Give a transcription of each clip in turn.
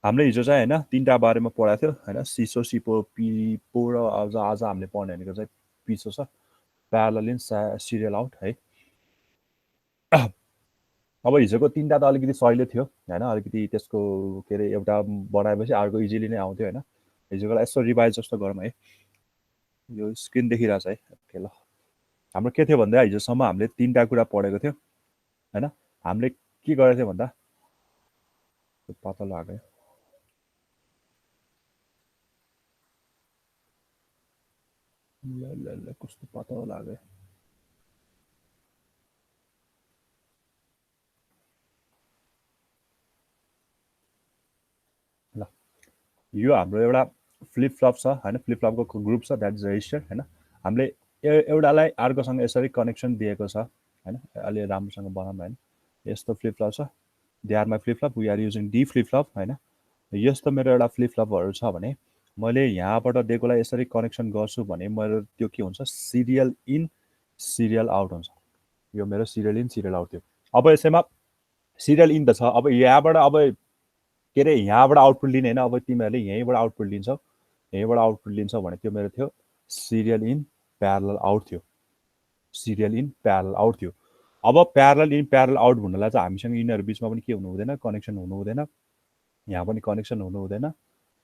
हामीले हिजो चाहिँ हैन तीनटा बारेमा पढाएको थियो हैन सिसो सिपो पिपो र आज हामीले पढ्ने भनेको चाहिँ पिसो छ प्यारलल इन सिरियल आउट है अब हिजोको तीनटा त अलिकति सहिलो थियो हैन अलिकति त्यसको के अरे एउटा बनाएपछि अर्को इजिली नै आउँथ्यो हैन हिजोकोलाई यसो रिभाइज जस्तो गरौँ है यो स्क्रिन देखिरहेछ है ओके ल हाम्रो के थियो भन्दा हिजोसम्म हामीले तीनटा कुरा पढेको थियो हैन हामीले के गरेको थियो भन्दा पत्ता लाग्यो ल कस्तो पत्ता लाग्यो ल यो हाम्रो एउटा फ्लिप फ्लप छ हैन फ्लिप फ्लपको ग्रुप छ द्याट इज रेजिस्टर हैन हामीले एउटालाई अर्कोसँग यसरी कनेक्सन दिएको छ हैन अलि राम्रोसँग बनाउँ हैन यस्तो फ्लिप फ्लप छ they are my flip flop we are using the flip flop हैन यस्तो मेरो एउटा फ्लिप फ्लपहरू छ भने मैले यहाँबाट दिएकोलाई यसरी कनेक्सन गर्छु भने मेरो त्यो के हुन्छ सिरियल इन सिरियल आउट हुन्छ यो मेरो सिरियल इन सिरियल आउट थियो अब यसैमा सिरियल इन त छ अब यहाँबाट अब के अरे यहाँबाट आउटपुट लिने होइन अब तिमीहरूले यहीँबाट आउटपुट लिन्छौ यहीँबाट आउटपुट लिन्छौ भने त्यो मेरो थियो सिरियल इन प्यारलल आउट थियो सिरियल इन प्यारलल आउट थियो अब प्यारलल इन प्यारलल आउट भन्नलाई चाहिँ हामीसँग यिनीहरू बिचमा पनि के हुनु हुँदैन कनेक्सन हुनु हुँदैन यहाँ पनि कनेक्सन हुनु हुँदैन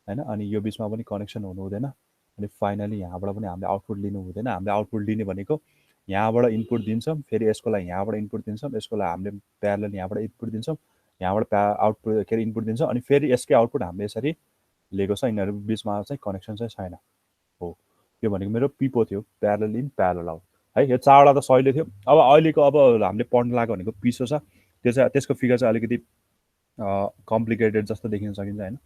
हैन अनि यो बिचमा पनि कनेक्सन हुनु हुँदैन अनि फाइनली यहाँबाट पनि हामीले आउटपुट लिनु हुँदैन हामीले आउटपुट लिने भनेको यहाँबाट इनपुट दिन्छौँ फेरि यसको लागि यहाँबाट इनपुट दिन्छौँ यसको लागि हामीले प्यारलल यहाँबाट इनपुट दिन्छौँ यहाँबाट आउटपुट के अरे इनपुट दिन्छौँ अनि फेरि यसकै आउटपुट हामीले यसरी लिएको छ यिनीहरू बिचमा चाहिँ कनेक्सन चाहिँ छैन हो यो भनेको मेरो पिपो थियो प्यारलल इन प्यारलल आउट है यो चारवटा त सहिले थियो अब अहिलेको अब हामीले पढ्न लागेको भनेको पिसो छ त्यो चाहिँ त्यसको फिगर चाहिँ अलिकति कम्प्लिकेटेड जस्तो देखिन सकिन्छ हैन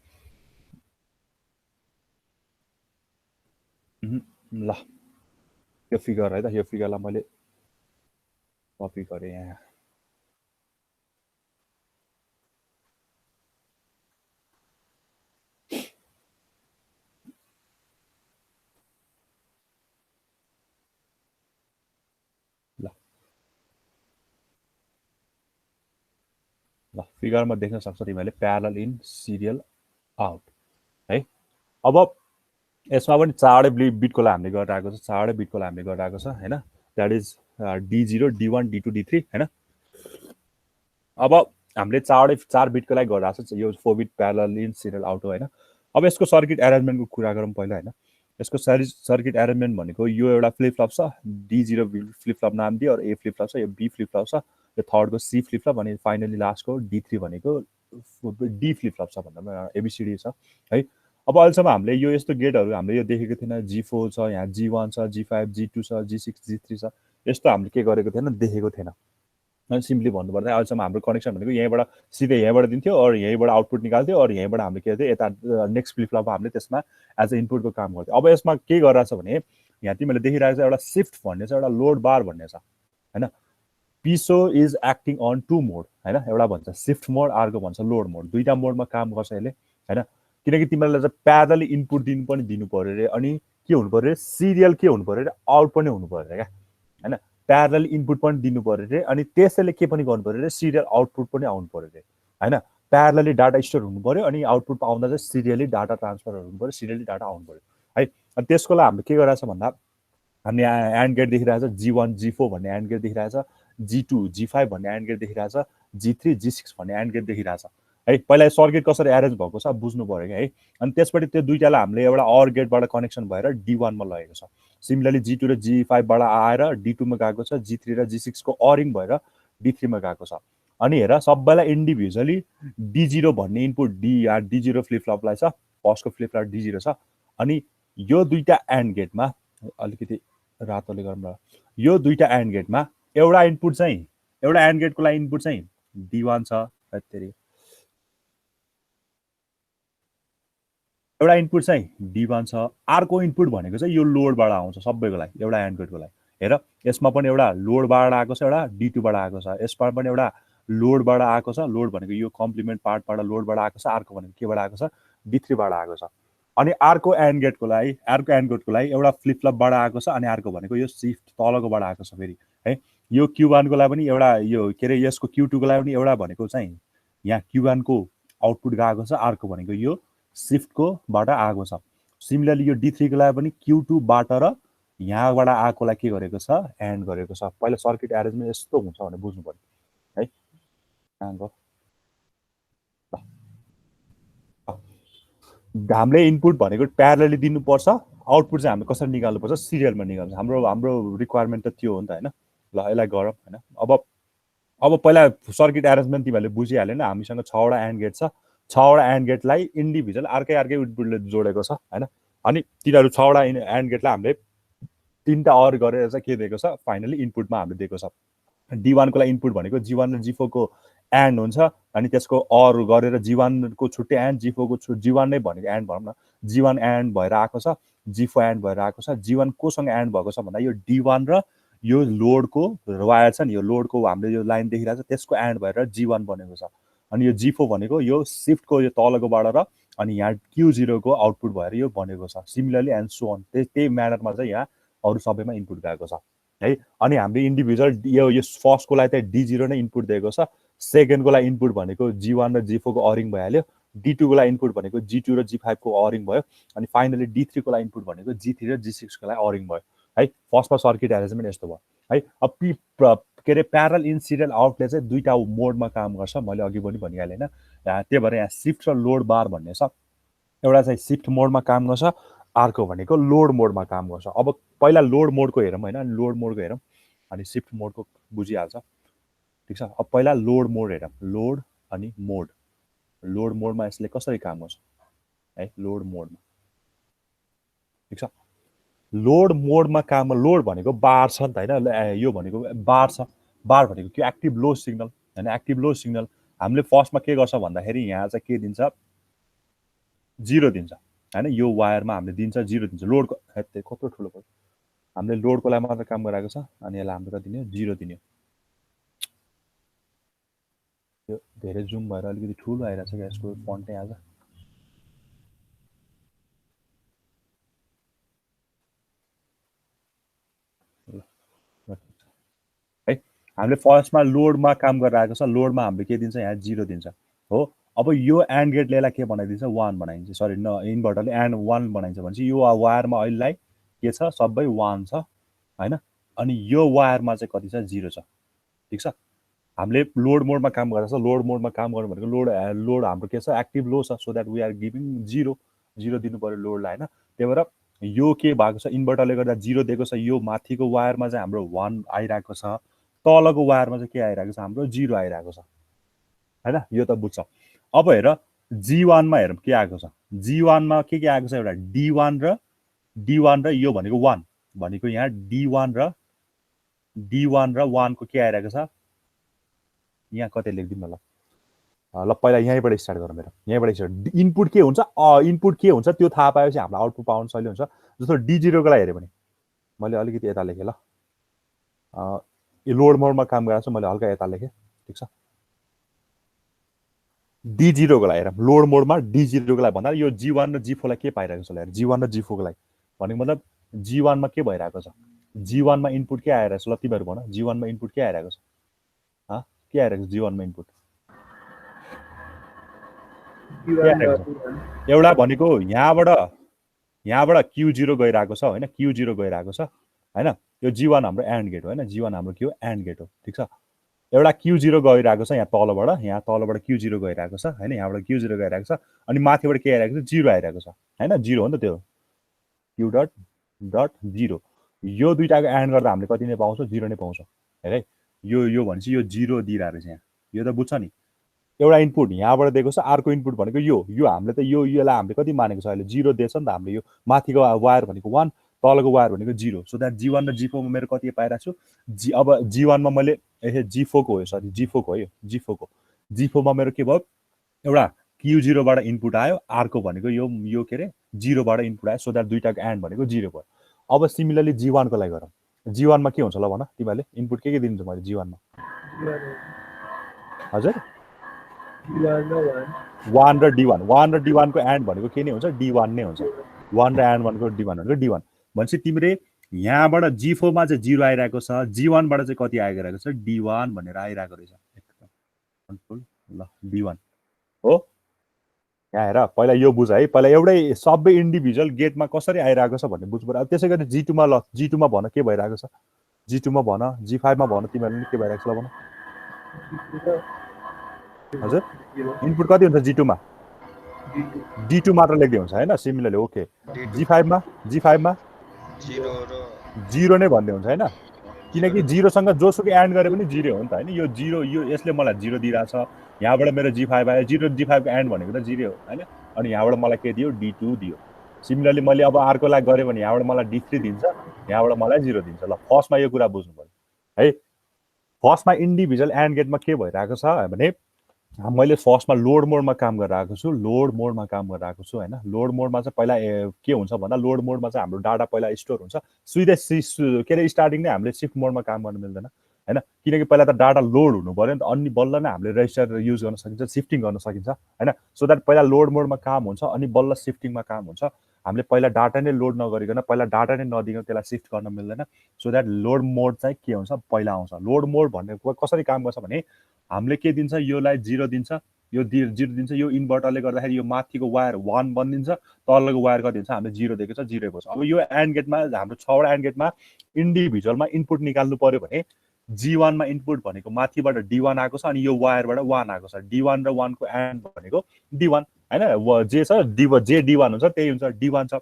ल यो फिगर है त यो फिगरलाई मैले कपी गरेँ यहाँ ल फिगरमा देख्न सक्छौ तिमीहरूले प्यारलल इन सिरियल आउट है अब यसमा पनि चारवटै बिटको लागि हामीले गरेर आएको छ चारवटै बिटको लागि हामीले गरेर आएको छ हैन that is D0 D1 D2 D3 हैन अब हामीले चार बिटको लागि गरेर आएको छ यो 4 beet parallel in serial out हो हैन अब यसको सर्किट एरेन्जमेन्टको कुरा गरौँ पहिला हैन यसको सर्किट एरेन्जमेन्ट भनेको यो एउटा फ्लिप फ्लप छ D0 फ्लिप फ्लप नाम दियो ए फ्लिप फ्लप छ यो बी फ्लिप फ्लप छ यो थर्डको सी फ्लिप फ्लप अनि फाइनली लास्टको D3 भनेको डी फ्लिप फ्लप छ भन्दा एबिसिडी छ है अब अहिलेसम्म हामीले यो यस्तो गेटहरू हामीले यो देखेको थिएन G4 छ यहाँ G1 छ G5 G2 छ G6 G3 छ यस्तो हामीले के गरेको थिएन देखेको थिएन अनि सिम्पली भन्नुपर्दा अहिलेसम्म हाम्रो कनेक्सन भनेको यहीँबाट सिधै यहीँबाट दिन्थ्यो अरू यहीँबाट आउटपुट निकाल्थ्यो अरू यहीँबाट हामीले के गर्थ्यो यता नेक्स्ट फ्लिप फ्लपमा हामीले त्यसमा एज अ इनपुटको काम गर्थ्यो अब यसमा के गरिरहेछ भने यहाँ तिमीहरूले देखिरहेको छ एउटा सिफ्ट भन्ने छ एउटा लोड बार भन्ने छ हैन पिसो इज एक्टिङ अन टु मोड हैन एउटा भन्छ सिफ्ट मोड अर्को भन्छ लोड मोड दुईटा मोडमा काम गर्छ यसले हैन किनकि तिमीहरूलाई चाहिँ प्यारलली इनपुट दिनु पनि दिनु पर्यो रे अनि के हुनु पर्यो सिरियल के हुनु पर्यो रे आउट पनि हुनु पर्यो क्या हैन प्यारलली इनपुट पनि दिनु पर्यो रे अनि त्यसैले के पनि गर्नु पर्यो रे सिरियल आउटपुट पनि आउनु पर्यो रे हैन प्यारलली डाटा स्टोर हुनु पर्यो अनि आउटपुट आउँदा चाहिँ सिरियली डाटा ट्रान्सफर हुनु पर्यो सिरियली डाटा आउनु पर्यो है अनि त्यसको लागि हामीले के गरिरहेछ भन्दा हामीले एन्ड गेट देखिरहेछ G1 G4 भन्ने एन्ड गेट देखिरहेछ G2 G5 भन्ने एन्ड गेट देखिरहेछ G3 G6 भन्ने एन्ड गेट देखिरहेछ है पहिला सर्किट कसरी एरेन्ज भएको छ बुझ्नु पर्यो क्या है अनि त्यसपछि त्यो दुईटालाई हामीले एउटा अर गेटबाट कनेक्सन भएर D1 मा लगेको छ सिमिलरली G2 र G5 बाट आएर D2 मा गएको छ G3 र G6 को अरिङ भएर D3 मा गएको छ अनि हेर सबैलाई इन्डिभिजुअली D0 भन्ने इनपुट D0 फ्लिप फ्लपलाई छ फर्स्टको फ्लिप फ्लप D0 छ अनि यो दुईटा एन्ड गेटमा अलिकति रातोले गरौँ यो दुईटा एन्ड गेटमा एउटा इनपुट चाहिँ एउटा एन्ड गेटको लागि इनपुट चाहिँ D1 छ त्यसरी एउटा इनपुट चाहिँ D1 छ अर्को इनपुट भनेको चाहिँ यो लोडबाट आउँछ सबैको लागि एउटा एन्ड गेटको लागि हेर यसमा पनि एउटा लोडबाट आएको छ एउटा D2 बाट आएको छ यसमा पनि एउटा लोडबाट आएको छ लोड भनेको यो कम्प्लिमेन्ट पार्टबाट लोडबाट आएको छ अर्को भनेको केबाट आएको छ D3 बाट आएको छ अनि अर्को एन्ड गेटको लागि एउटा फ्लिप फ्लपबाट आएको छ अनि अर्को भनेको यो शिफ्ट तलकोबाट आएको छ फेरि है यो Q1 को लागि पनि एउटा यो के रे यसको Q2 को लागि पनि एउटा भनेको चाहिँ यहाँ Q1 को आउटपुट गएको छ, अर्को भनेको यो सिफ्टकोबाट आएको छ। सिमिलरली यो D3 को लागि पनि Q2 बाट र यहाँबाट आएकोलाई के गरेको छ, एन्ड गरेको छ। पहिला सर्किट एरेन्जमेन्ट यस्तो हुन्छ भने बुझ्नु पर्यो है। हामीले इनपुट भनेको प्यारलली दिनुपर्छ, आउटपुट चाहिँ हामीले कसरी निकाल्नुपर्छ, सिरियलमा निकाल्छ। हाम्रो रिक्वायरमेन्ट त त्यो हो नि त हैन। ल यसलाई गरौँ हैन। अब पहिला सर्किट एरेन्जमेन्ट तिमीहरूले बुझिहाल्यो नि, हामीसँग 6 वटा एन्ड गेट छ, 6 वटा एन्ड गेटलाई इन्डिभिजुअल अर्कै इनपुटले जोडेको छ हैन। अनि तिनीहरू 6 वटा एन्ड गेटलाई हामीले 3टा अर गरेर चाहिँ के दिएको छ, फाइनली इनपुटमा हामीले दिएको छ। D1 को लागि इनपुट भनेको G1 र G4 को एन्ड हुन्छ, अनि त्यसको अर गरेर G1 को छुट्टै एन्ड, G4 को G1 नै भनेको एन्ड भनौँ न, G1 एन्ड भएर आएको छ, G4 एन्ड भएर आएको छ। G1 कोसँग एन्ड भएको छ भन्दा यो D1 र यो लोडको वायर छ नि, यो लोडको हामीले यो लाइन देखिरहेको छ त्यसको एन्ड भएर G1 बनेको छ। अनि यो G4 भनेको यो सिफ्टको यो तलकोबाट र अनि यहाँ Q0 को आउटपुट भएर यो बनेको छ। सिमिलरली एन्ड सो अन, त्यही म्यानरमा चाहिँ यहाँ अरू सबैमा इनपुट गएको छ है। अनि हामीले इन्डिभिजुअल यो फर्स्टको लागि चाहिँ D0 नै इनपुट दिएको छ, सेकेन्डको लागि इनपुट भनेको G1 र G4 को अरिङ भइहाल्यो, D2 को लागि इनपुट भनेको G2 र G5 को अरिङ भयो, अनि फाइनली D3 को लागि इनपुट भनेको G3 र G6 को लागि अरिङ भयो है। फर्स्टमा सर्किट एरेन्जमेन्ट यस्तो भयो है। अब के अरे प्यारल इन सिरियल आउटले चाहिँ दुईटा मोडमा काम गर्छ, मैले अघि पनि भनिहालेँ होइन। त्यही भएर यहाँ सिफ्ट र लोड बार भन्ने छ, एउटा चाहिँ सिफ्ट मोडमा काम गर्छ, अर्को भनेको लोड मोडमा काम गर्छ। अब पहिला लोड मोडको हेरौँ होइन, लोड मोडको हेरौँ अनि सिफ्ट मोडको बुझिहाल्छ, ठिक छ। अब पहिला लोड मोड हेरौँ, लोड अनि मोड। लोड मोडमा यसले कसरी काम गर्छ है, लोड मोडमा ठिक छ। लोड मोडमा काम, लोड भनेको बार छ नि त होइन, यो भनेको बार छ, बार भनेको के, एक्टिभ लो सिग्नल होइन। एक्टिभ लो सिग्नल हामीले फर्स्टमा के गर्छ भन्दाखेरि यहाँ चाहिँ के दिन्छ, 0 दिन्छ होइन। यो वायरमा हामीले दिन्छ 0 दिन्छ, लोडको कत्रो ठुलो पर्छ, हामीले लोडको लागि मात्र काम गराएको छ, अनि यसलाई हामीले कति दिने, 0 दिने। यो धेरै जुम भएर अलिकति ठुलो आइरहेको छ क्या, यसको फन्ट नै आज है। हामीले फर्स्टमा लोडमा काम गरिरहेको छ, लोडमा हामीले के दिन्छ, यहाँ 0 दिन्छ हो। अब यो एन्ड गेटले यसलाई के बनाइदिन्छ, 1 बनाइदिन्छ, सरी न इन्भर्टरले एन्ड 1 बनाइन्छ भनेपछि यो वायरमा अहिलेलाई के छ, सबै 1 छ होइन। अनि यो वायरमा चाहिँ कति छ, 0 छ, ठिक छ। हामीले लोड मोडमा काम गरेको छ, लोड मोडमा काम गर्नु भनेको लोड हाम्रो के छ, एक्टिभ लो छ, so that we are giving 0 दिनु पर्यो लोडलाई होइन। त्यही भएर यो के भएको छ, इन्भर्टरले गर्दा 0 दिएको छ, यो माथिको वायरमा चाहिँ हाम्रो 1 आइरहेको छ, तलको वायरमा चाहिँ के आइरहेको छ, हाम्रो 0 आइरहेको छ होइन। यो त बुझ्छ। अब हेर G1 मा हेरौँ के आएको छ, G1 मा के आएको छ, एउटा D1 र यो भनेको 1 भनेको यहाँ D1 र 1 को के आइरहेको छ, यहाँ कतै लेखिदिउँ न ल। ल पहिला यहीँबाट स्टार्ट गरौँ, मेरो यहीँबाट स्टार्ट। इनपुट के हुन्छ, त्यो थाहा पाएपछि हाम्रो आउटपुट पाउनु सजिलो हुन्छ। जस्तो D0 को लागि हेऱ्यो भने मैले अलिकति यता लेखेँ ल, यो लोड मोडमा काम गरेको छ, मैले हल्का यता लेखेँ, ठिक छ। D0 को लागि हेरौँ, लोड मोडमा D0 को लागि भन्दा यो G1 र G4 लाई के पाइरहेको छ, G1 र G4 को लागि भनेको मतलब G1 मा के भइरहेको छ, G1 मा इनपुट के आइरहेको छ, ल तिमीहरू भन, G1 मा इनपुट के आइरहेको छ, के आइरहेको छ G1 मा इनपुट, एउटा भनेको यहाँबाट Q0 गइरहेको छ होइन, Q0 गइरहेको छ होइन। यो G1 हाम्रो एन्ड गेट हो होइन, G1 हाम्रो के हो, एन्ड गेट हो, ठिक छ। एउटा Q0 गइरहेको छ यहाँ तलबाट Q0 गइरहेको छ होइन, यहाँबाट Q0 गइरहेको छ, अनि माथिबाट के आइरहेको छ, 0 आइरहेको छ होइन, 0 हो नि त त्यो, Q डट 0। यो दुईटाको एन्ड गर्दा हामीले कति नै पाउँछौँ, 0 नै पाउँछौँ है। यो भनेपछि यो 0 दिइरहेको रहेछ यहाँ, यो त बुझ्छ नि। एउटा इनपुट यहाँबाट दिएको छ, अर्को इनपुट भनेको यो हामीले त यसलाई हामीले कति मानेको छ अहिले, 0 दिएछ नि त हामीले। यो माथिको वायर भनेको 1, तलको वायर भनेको 0, सो द्याट G1 र G4 मा मेरो कति पाइरहेको छु, अब G1 मा मैले G4 को हो, सरी G4 को हो, यो G4 मा मेरो के भयो, एउटा Q0 बाट इनपुट आयो, अर्को भनेको यो के अरे 0 बाट इनपुट आयो, सो द्याट दुईटाको एन्ड भनेको 0 भयो। अब सिमिलरली G1 को लागि गरौँ, G1 मा के हुन्छ ल भन, तिमीहरूले इनपुट के दिन्छ मैले G1 मा, हजुर 1 र D1 को एन्ड भनेको के नै हुन्छ, D1 नै हुन्छ, 1 र एन्ड भनेको D1 भनेको D1 भनेपछि तिमीले यहाँबाट G4 मा चाहिँ 0 आइरहेको छ, G1 बाट चाहिँ कति आइरहेको छ, D1 भनेर आइरहेको रहेछ, ल D1 हो। यहाँ हेर पहिला यो बुझ है, पहिला एउटै सबै इन्डिभिजुअल गेटमा कसरी आइरहेको छ भन्ने बुझ्नु पर्यो। अब त्यसै गरी G2 मा ल G2 मा भन के भइरहेको छ, G2 मा भन, G5 मा भन, तिमीहरूले के भइरहेको छ ल भन। हजुर इनपुट कति हुन्छ G2 मा? D2 मात्र लेख्दै हुन्छ हैन, सिमिलरली ओके। G5 मा 0 नै भन्ने हुन्छ हैन, किनकि 0 सँग जोसुकै एन्ड गरे पनि 0 हो नि त हैन। यो 0 यो यसले मलाई 0 दिइराछ, यहाँबाट मेरो G5 आयो, 0 G5 को एन्ड भनेको त 0 हो हैन। अनि यहाँबाट मलाई के दियो, D2 दियो। सिमिलरली मैले अब अर्को लागि गरे भने यहाँबाट मलाई D3 दिन्छ, यहाँबाट मलाई 0 दिन्छ। ल फर्स्टमा यो कुरा बुझ्नु पर्यो है। फर्स्टमा इन्डिभिजुअल एन्ड गेटमा के भइरहेको छ भने मैले फर्स्टमा लोड मोडमा काम गरिरहेको छु, लोड मोडमा काम गरिरहेको छु हैन। लोड मोडमा चाहिँ पहिला के हुन्छ भन्दा लोड मोडमा चाहिँ हाम्रो डाटा पहिला स्टोर हुन्छ, सिधै के अरे स्टार्टिङ नै हामीले सिफ्ट मोडमा काम गर्न मिल्दैन हैन, किनकि पहिला त डाटा लोड हुनु पर्यो नि त, अनि बल्ल नै हामीले रेजिस्टर युज गर्न सकिन्छ, सिफ्टिङ गर्न सकिन्छ हैन। सो द्याट पहिला लोड मोडमा काम हुन्छ, अनि बल्ल सिफ्टिङमा काम हुन्छ। हामीले पहिला डाटा नै लोड नगरिकन, पहिला डाटा नै नदिकन त्यसलाई सिफ्ट गर्न मिल्दैन। सो द्याट लोड मोड चाहिँ के हुन्छ, पहिला आउँछ। लोड मोड भन्ने कसरी काम गर्छ भने हामीले के दिन्छ, योलाई 0 दिन्छ, यो 0 दिन्छ, यो इन्भर्टरले गर्दाखेरि यो माथिको वायर 1 बनिदिन्छ, तलको वायर कति हुन्छ, हामीले 0 दिएको छ, 0 भएको छ। अब यो एन्ड गेटमा हाम्रो 6 वटा एन्ड गेटमा इन्डिभिजुअलमा इनपुट निकाल्नु पर्यो भने G1 मा इनपुट भनेको माथिबाट D1 आएको छ, अनि यो वायरबाट 1 आएको छ। D1 र 1 को एन्ड भनेको D1 हैन, जे छ जे D1 हुन्छ त्यही हुन्छ, D1 छ।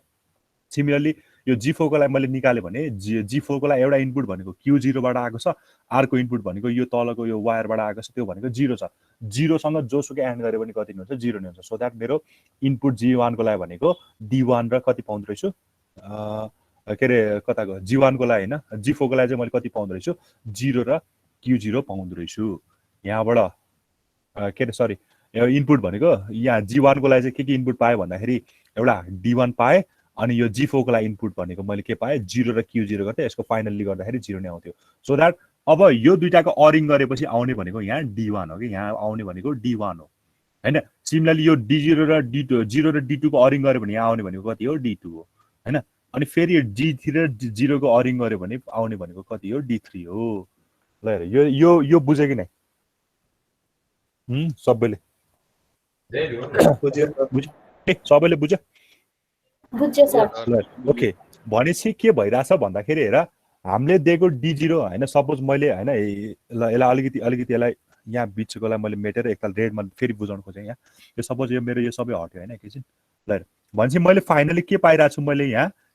सिमिलरली यो G4 को लागि मैले निकाले भने G4 को लागि एउटा इनपुट भनेको Q0 बाट आएको छ, अर्को इनपुट भनेको यो तलको यो वायरबाट आएको छ, त्यो भनेको 0 छ। 0 सँग जोसुकै एन्ड गरे पनि कति हुन्छ, 0 नै हुन्छ। सो द्याट मेरो इनपुट G1 को लागि भनेको D1 र कति पाउँदो रहेछु, के अरे कताको G1 को लागि हैन, G4 को लागि चाहिँ मैले कति पाउँदो रहेछु, 0 र Q0 पाउँदो रहेछु। यहाँबाट के अरे सरी इनपुट भनेको यहाँ G1 को लागि चाहिँ के इनपुट पाएँ भन्दाखेरि एउटा D1 पाएँ, अनि यो G4 को लागि इनपुट भनेको मैले के पाएँ, 0 र Q0 गर्थे, यसको फाइनल्ली गर्दाखेरि 0 नै आउँथ्यो। सो द्याट अब यो दुईटाको अरिङ गरेपछि आउने भनेको यहाँ D1 हो कि, यहाँ आउने भनेको D1 हो हैन। सिमिलरली यो D0 र D2, 0 र D2 को अरिङ गरे भने यहाँ आउने भनेको कति हो, D2 हो हैन। अनि फेरि D3 र 0 को अरिङ गरे भने आउने भनेको कति हो, D3 हो। ल हेर यो यो यो बुझ्यो कि नै सबैले? सबैले बुझ्यो? बुझ्यो सर। ओके, भनेपछि के भइरहेछ भन्दाखेरि हेर हामीले दिएको D0 हैन, सपोज मैले हैन ल यसलाई अलिकति यसलाई यहाँ बिचकोलाई मैले मेटेर एकताल रेडमा फेरि बुझाउन खोजेँ। यो सपोज यो मेरो यो सबै हट्यो हैन एकैछिन। ल भनेपछि मैले फाइनली के पाइरहेको छु, मैले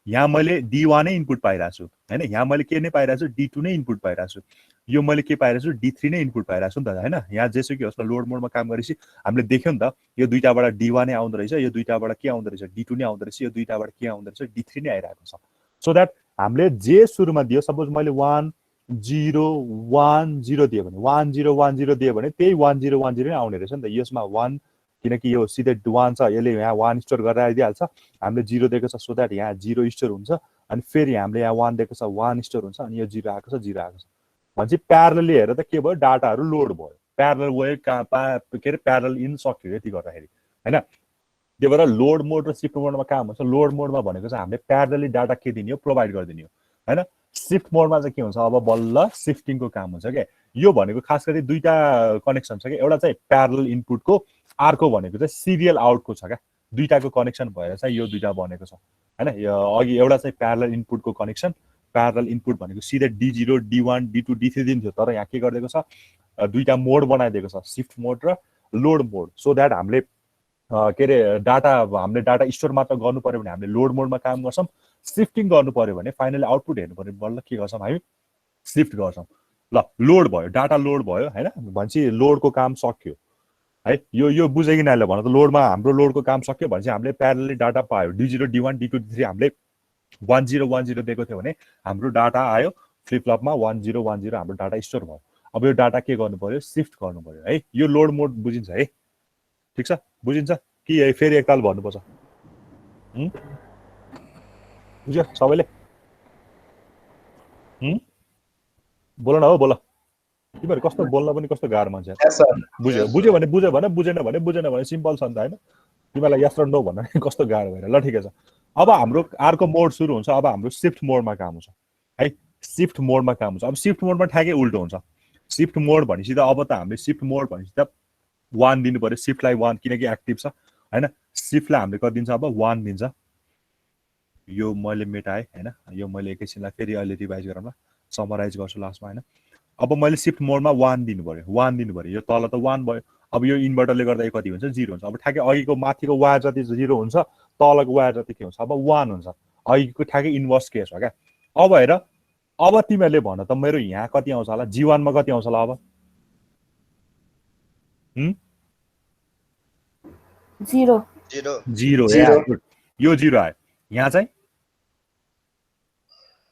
यहाँ मैले D1 नै इनपुट पाइरहेको छु हैन, यहाँ मैले के नै पाइरहेको छु, D2 नै इनपुट पाइरहेको छु, यो मैले के पाइरहेको छु, D3 नै इनपुट पाइरहेको छु नि त हैन। यहाँ जेसुकै होस् न लोड मोडमा काम गरेपछि हामीले देख्यौँ नि त, यो दुईटाबाट D1 नै आउँदो रहेछ, यो दुईटाबाट के आउँदो रहेछ, D2 नै आउँदो रहेछ, यो दुईटाबाट के आउँदो रहेछ, D3 नै आइरहेको छ। सो द्याट हामीले जे सुरुमा दियो, सपोज मैले 1 0 1 0 दियो भने 1 0 1 0 दियो भने त्यही 1 0 1 0 नै आउने रहेछ नि त। यसमा 1 किनकि यो सिधै 1 छ, यसले यहाँ 1 स्टोर गरेर आइदिइहाल्छ। हामीले 0 दिएको छ, सो द्याट यहाँ 0 स्टोर हुन्छ, अनि फेरि हामीले यहाँ 1 दिएको छ, 1 स्टोर हुन्छ, अनि यो 0 आएको छ, 0 आएको छ। भनेपछि प्यारलली हेरेर त के भयो, डाटाहरू लोड भयो, प्यारलल वे के अरे प्यारलल इन सक्यो यति गर्दाखेरि हैन। त्यही भएर लोड मोड र सिफ्ट मोडमा काम हुन्छ। लोड मोडमा भनेको चाहिँ हामीले प्यारलली डाटा के दिने हो, प्रोभाइड गरिदिने हो हैन। सिफ्ट मोडमा चाहिँ के हुन्छ, अब बल्ल सिफ्टिङको काम हुन्छ क्या। यो भनेको खास गरी दुईटा कनेक्सन छ क्या, एउटा चाहिँ प्यारलल इनपुटको, अर्को भनेको चाहिँ सिरियल आउटको छ क्या। दुईटाको कनेक्सन भएर चाहिँ यो दुईटा बनेको छ हैन। अघि एउटा चाहिँ प्यारलल इनपुटको कनेक्सन, प्यारलल इनपुट भनेको सिधै D0 D1 D2 D3 दिन्थ्यो, तर यहाँ के गरिदिएको छ, दुईटा मोड बनाइदिएको छ, सिफ्ट मोड र लोड मोड। सो द्याट हामीले के अरे हामीले डाटा स्टोर मात्र गर्नु पर्यो भने हामीले लोड मोडमा काम गर्छौँ, सिफ्टिङ गर्नु पर्यो भने फाइनली आउटपुट हेर्नु पर्यो बल्ल के गर्छौँ, हामी सिफ्ट गर्छौँ। ल लोड भयो, डाटा लोड भयो हैन, भनेपछि लोडको काम सक्यो है। यो बुझ्यो कि नाइले भन त, लोडमा हाम्रो लोडको काम सक्यो भनेपछि हामीले प्यारलली डाटा पायो, D0 D1 D2 D3 हामीले 1 0 1 0 दिएको थियो भने हाम्रो डाटा आयो फ्लिपफ्लपमा 1 0 1 0 हाम्रो डाटा स्टोर भयो। अब यो डाटा के गर्नु पर्यो, सिफ्ट गर्नु पर्यो है। यो लोड मोड बुझिन्छ है, ठिक छ, बुझिन्छ कि फेरि एकताल भन्नुपर्छ? बुझ्यो सबैले? बोल न हो, बोल। तिमीहरू कस्तो बोल्न पनि कस्तो गाह्रो मान्छे। बुझ्यो भने बुझ्यो भने, बुझेन भने बुझेन भने, सिम्पल छ नि त हैन। तिमीलाई यस र नो भन्न कस्तो गाह्रो भएर। ल ठिकै छ, अब हाम्रो अर्को मोड सुरु हुन्छ। अब हाम्रो सिफ्ट मोडमा काम हुन्छ है, सिफ्ट मोडमा काम हुन्छ। अब सिफ्ट मोडमा ठ्याक्कै उल्टो हुन्छ। सिफ्ट मोड भनेपछि त अब त हामीले सिफ्ट मोड भनेपछि त 1 दिनु पर्यो, सिफ्टलाई 1 किनकि एक्टिभ छ। हैन सिफ्टलाई हामीले कति दिन्छ अब 1 दिन्छ यो मैले मेटाएँ हैन यो मैले एकैछिनलाई फेरि अहिले रिभाइज गरौँला समराइज गर्छु लास्टमा हैन अब मैले सिफ्ट मोडमा 1 दिनु पर्यो 1 दिनु पर्यो यो तल त 1 भयो अब यो इन्भर्टरले गर्दा यो कति हुन्छ 0 हुन्छ अब ठ्याक्कै अघिको माथिको वायर जति 0 हुन्छ तलको वायर जति के हुन्छ अब 1 हुन्छ अघिको ठ्याक्कै इन्भर्स केस हो क्या अब हेर अब तिमीहरूले भन त मेरो यहाँ कति आउँछ होला G1 मा कति आउँछ होला अब 0 0 यो 0 आयो यहाँ चाहिँ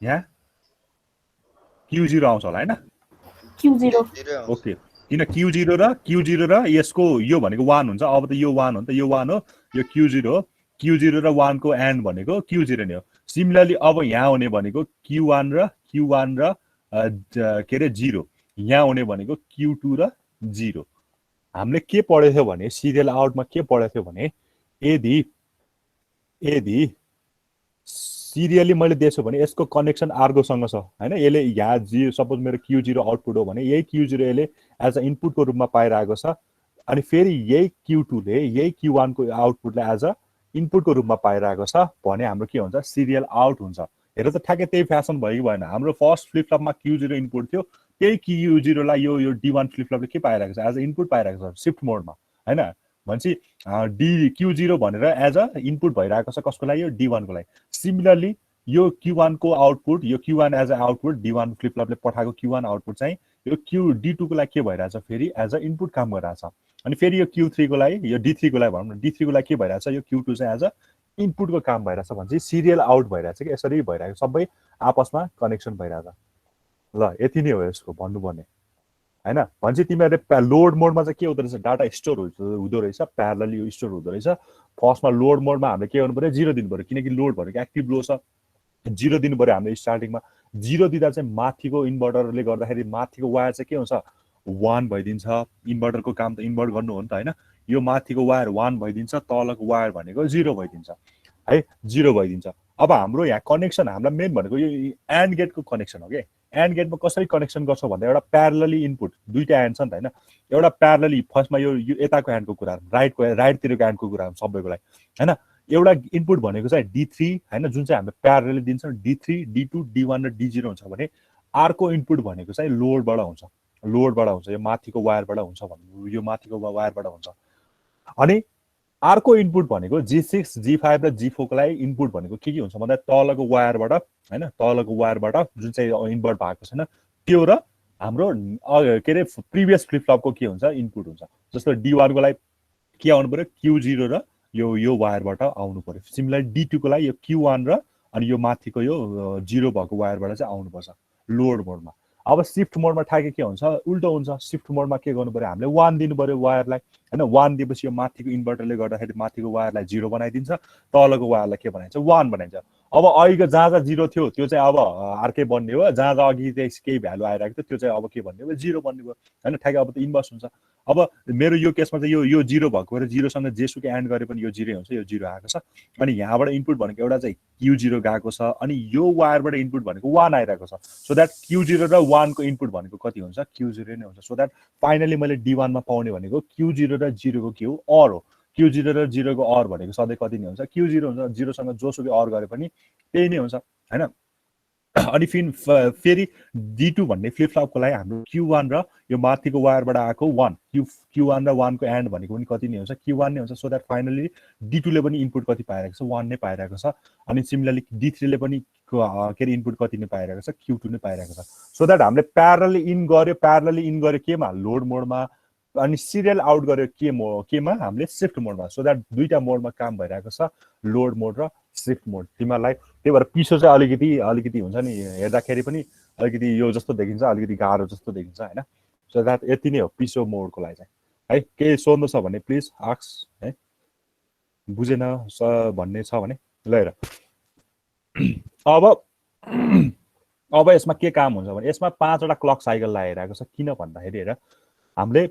यहाँ Q0 आउँछ होला हैन Q0 ओके किन Q0 र यसको यो भनेको 1 हुन्छ अब त यो 1 हो नि त यो 1 हो यो Q0 हो Q0 र 1 को एन्ड भनेको Q0 नै हो सिमिलरली अब यहाँ हुने भनेको Q1 र के रे 0 यहाँ हुने भनेको Q2 र 0 हामीले के पढेको थियो भने सिरियल आउटमा के पढेको थियो भने यदि सिरियली मैले दिएछु भने यसको कनेक्सन अर्कोसँग छ हैन यसले यहाँ सपोज मेरो Q0 आउटपुट हो भने यही Q0 यसले एज अ इनपुटको रूपमा पाइरहेको छ अनि फेरि यही Q2 ले यही Q1 को आउटपुटलाई एज अ इनपुटको रूपमा पाइरहेको छ भने हाम्रो के हुन्छ सिरियल आउट हुन्छ हेर त ठ्याक्कै त्यही फ्यासन भयो कि भएन हाम्रो फर्स्ट फ्लिप फ्लपमा Q0 इनपुट थियो त्यही Q0 लाई यो D1 फ्लिप फ्लपले के पाइरहेको छ एज अ इनपुट पाइरहेको छ शिफ्ट मोडमा हैन भनेपछि Q0 भनेर एज अ इनपुट भइरहेको छ कसको लागि यो D1 को लागि सिमिलरली यो Q1 को आउटपुट यो Q1 as a output D1 flip फ्लपले पठाएको Q1 आउटपुट चाहिँ यो D2 को लागि के भइरहेछ फेरि एज अ इनपुट काम गरिरहेछ अनि फेरि यो Q3 को लागि यो D3 को लागि भनौँ न D3 को लागि के भइरहेछ यो Q2 चाहिँ एज अ इनपुटको काम भइरहेछ भने सिरियल आउट भइरहेछ कि यसरी भइरहेको सबै आपसमा कनेक्सन भइरहेछ ल यति नै हो यसको भन्नुपर्ने हैन भन्छ तिमीहरुले लोड मोडमा चाहिँ के हुँदो रहेछ डाटा स्टोर हुँदो रहेछ प्यारलली स्टोर हुँदो रहेछ फर्स्टमा लोड मोडमा हामीले के गर्नु पर्यो 0 दिनु पर्यो किनकि लोड भनेको एक्टिभ लो छ 0 दिनु पर्यो हामीले स्टार्टिङमा 0 दिँदा चाहिँ माथिको इन्भर्टरले गर्दाखेरि माथिको वायर चाहिँ के हुन्छ 1 भइदिन्छ इन्भर्टरको काम त इन्भर्ट गर्नु हो नि त हैन यो माथिको वायर 1 भइदिन्छ तलको वायर भनेको 0 भइदिन्छ है 0 भइदिन्छ अब हाम्रो यहाँ कनेक्सन हामीलाई मेन भनेको यो एन्ड गेटको कनेक्सन हो के एन्ड गेटमा कसरी कनेक्सन गर्छौ भन्दा एउटा प्यारलली इनपुट दुईटा एन्ड छ नि त हैन एउटा प्यारलली फर्स्टमा यो यताको एन्डको कुरा राइटतिरको एन्डको कुरा सबैको लागि हैन एउटा इनपुट भनेको चाहिँ D3 हैन जुन चाहिँ हामीले प्यारलली दिन्छौं D3 D2 D1 र D0 हुन्छ भने अर्को इनपुट भनेको चाहिँ लोडबाट हुन्छ यो माथिको वायरबाट हुन्छ भन्नु यो माथिको वायरबाट हुन्छ अनि अर्को इनपुट भनेको G6 G5 र G4 को लागि इनपुट भनेको के हुन्छ भन्दा तलको वायरबाट हैन तलको वायरबाट जुन चाहिँ इन्भर्ट भएको छैन त्यो र हाम्रो के रे प्रिभियस फ्लिप फ्लपको के हुन्छ इनपुट हुन्छ जस्तो D1 को लागि के आउनु पर्यो Q0 र यो वायरबाट आउनु पर्यो सिमिलरली D2 को लागि यो Q1 र अनि यो माथिको यो 0 भएको वायरबाट चाहिँ आउनु पर्छ लोड मोडमा अब शिफ्ट मोडमा ठ्याक्कै के हुन्छ उल्टो हुन्छ शिफ्ट मोडमा के गर्नु पर्यो हामीले 1 दिनु पर्यो वायरलाई हैन 1 दिएपछि यो माथिको इन्भर्टरले गर्दाखेरि माथिको वायरलाई 0 बनाइदिन्छ तलको वायरलाई के बनाइन्छ 1 बनाइन्छ अब अघिको जहाँ 0 थियो त्यो चाहिँ अब अर्कै बन्ने हो जहाँ अघि चाहिँ केही भ्यालु आइरहेको थियो त्यो चाहिँ अब के भन्ने हो 0 बन्ने भयो हैन ठ्याक्कै अब त इन्भर्स हुन्छ अब मेरो यो केसमा चाहिँ यो 0 भएको र 0 सँग जेसुकै एन्ड गरे पनि यो 0 हुन्छ यो 0 आएको छ अनि यहाँबाट इनपुट भनेको एउटा चाहिँ Q0 गएको छ अनि यो वायरबाट इनपुट भनेको 1 आइरहेको छ सो दैट Q0 र 1 को इनपुट भनेको कति हुन्छ Q0 नै हुन्छ सो दैट फाइनली मैले D1 मा पाउने भनेको Q0 र 0 को के हो अर हो Q0 र 0 को अर भनेको सधैँ कति नै हुन्छ Q0 हुन्छ 0 सँग जोसुकै अर गरे पनि त्यही नै हुन्छ हैन अनि फेरि D2 भन्ने फ्लिप फ्लपको लागि हाम्रो Q1 र यो माथिको वायरबाट आएको 1 Q1 र 1 को एन्ड भनेको पनि कति नै हुन्छ Q1 नै हुन्छ सो दैट फाइनली D2 ले पनि इनपुट कति पाइरहेको छ 1 नै पाइरहेको छ अनि सिमिलरली D3 ले पनि के रे इनपुट कति नै पाइरहेको छ Q2 नै पाइरहेको छ सो दैट हामीले प्यारलली इन गर्यो केमा लोड मोडमा अनि सिरियल आउट गर्यो केमा हामीले शिफ्ट मोडमा सो दैट दुईटा मोडमा काम भइरहेको छ लोड मोड र शिफ्ट मोड तिमीलाई त्यही भएर पिसो चाहिँ अलिकति हुन्छ नि हेर्दाखेरि पनि अलिकति यो जस्तो देखिन्छ अलिकति गाह्रो जस्तो देखिन्छ हैन सो दैट यति नै हो पिसो मोडको लागि चाहिँ है के सोध्नु छ भने प्लिज आस्क है बुझेन भन्ने छ भने ल हेर अब यसमा के काम हुन्छ भने यसमा 5 वटा क्लक साइकल लागिरहेको छ किन भन्दाखेरि हेर हामीले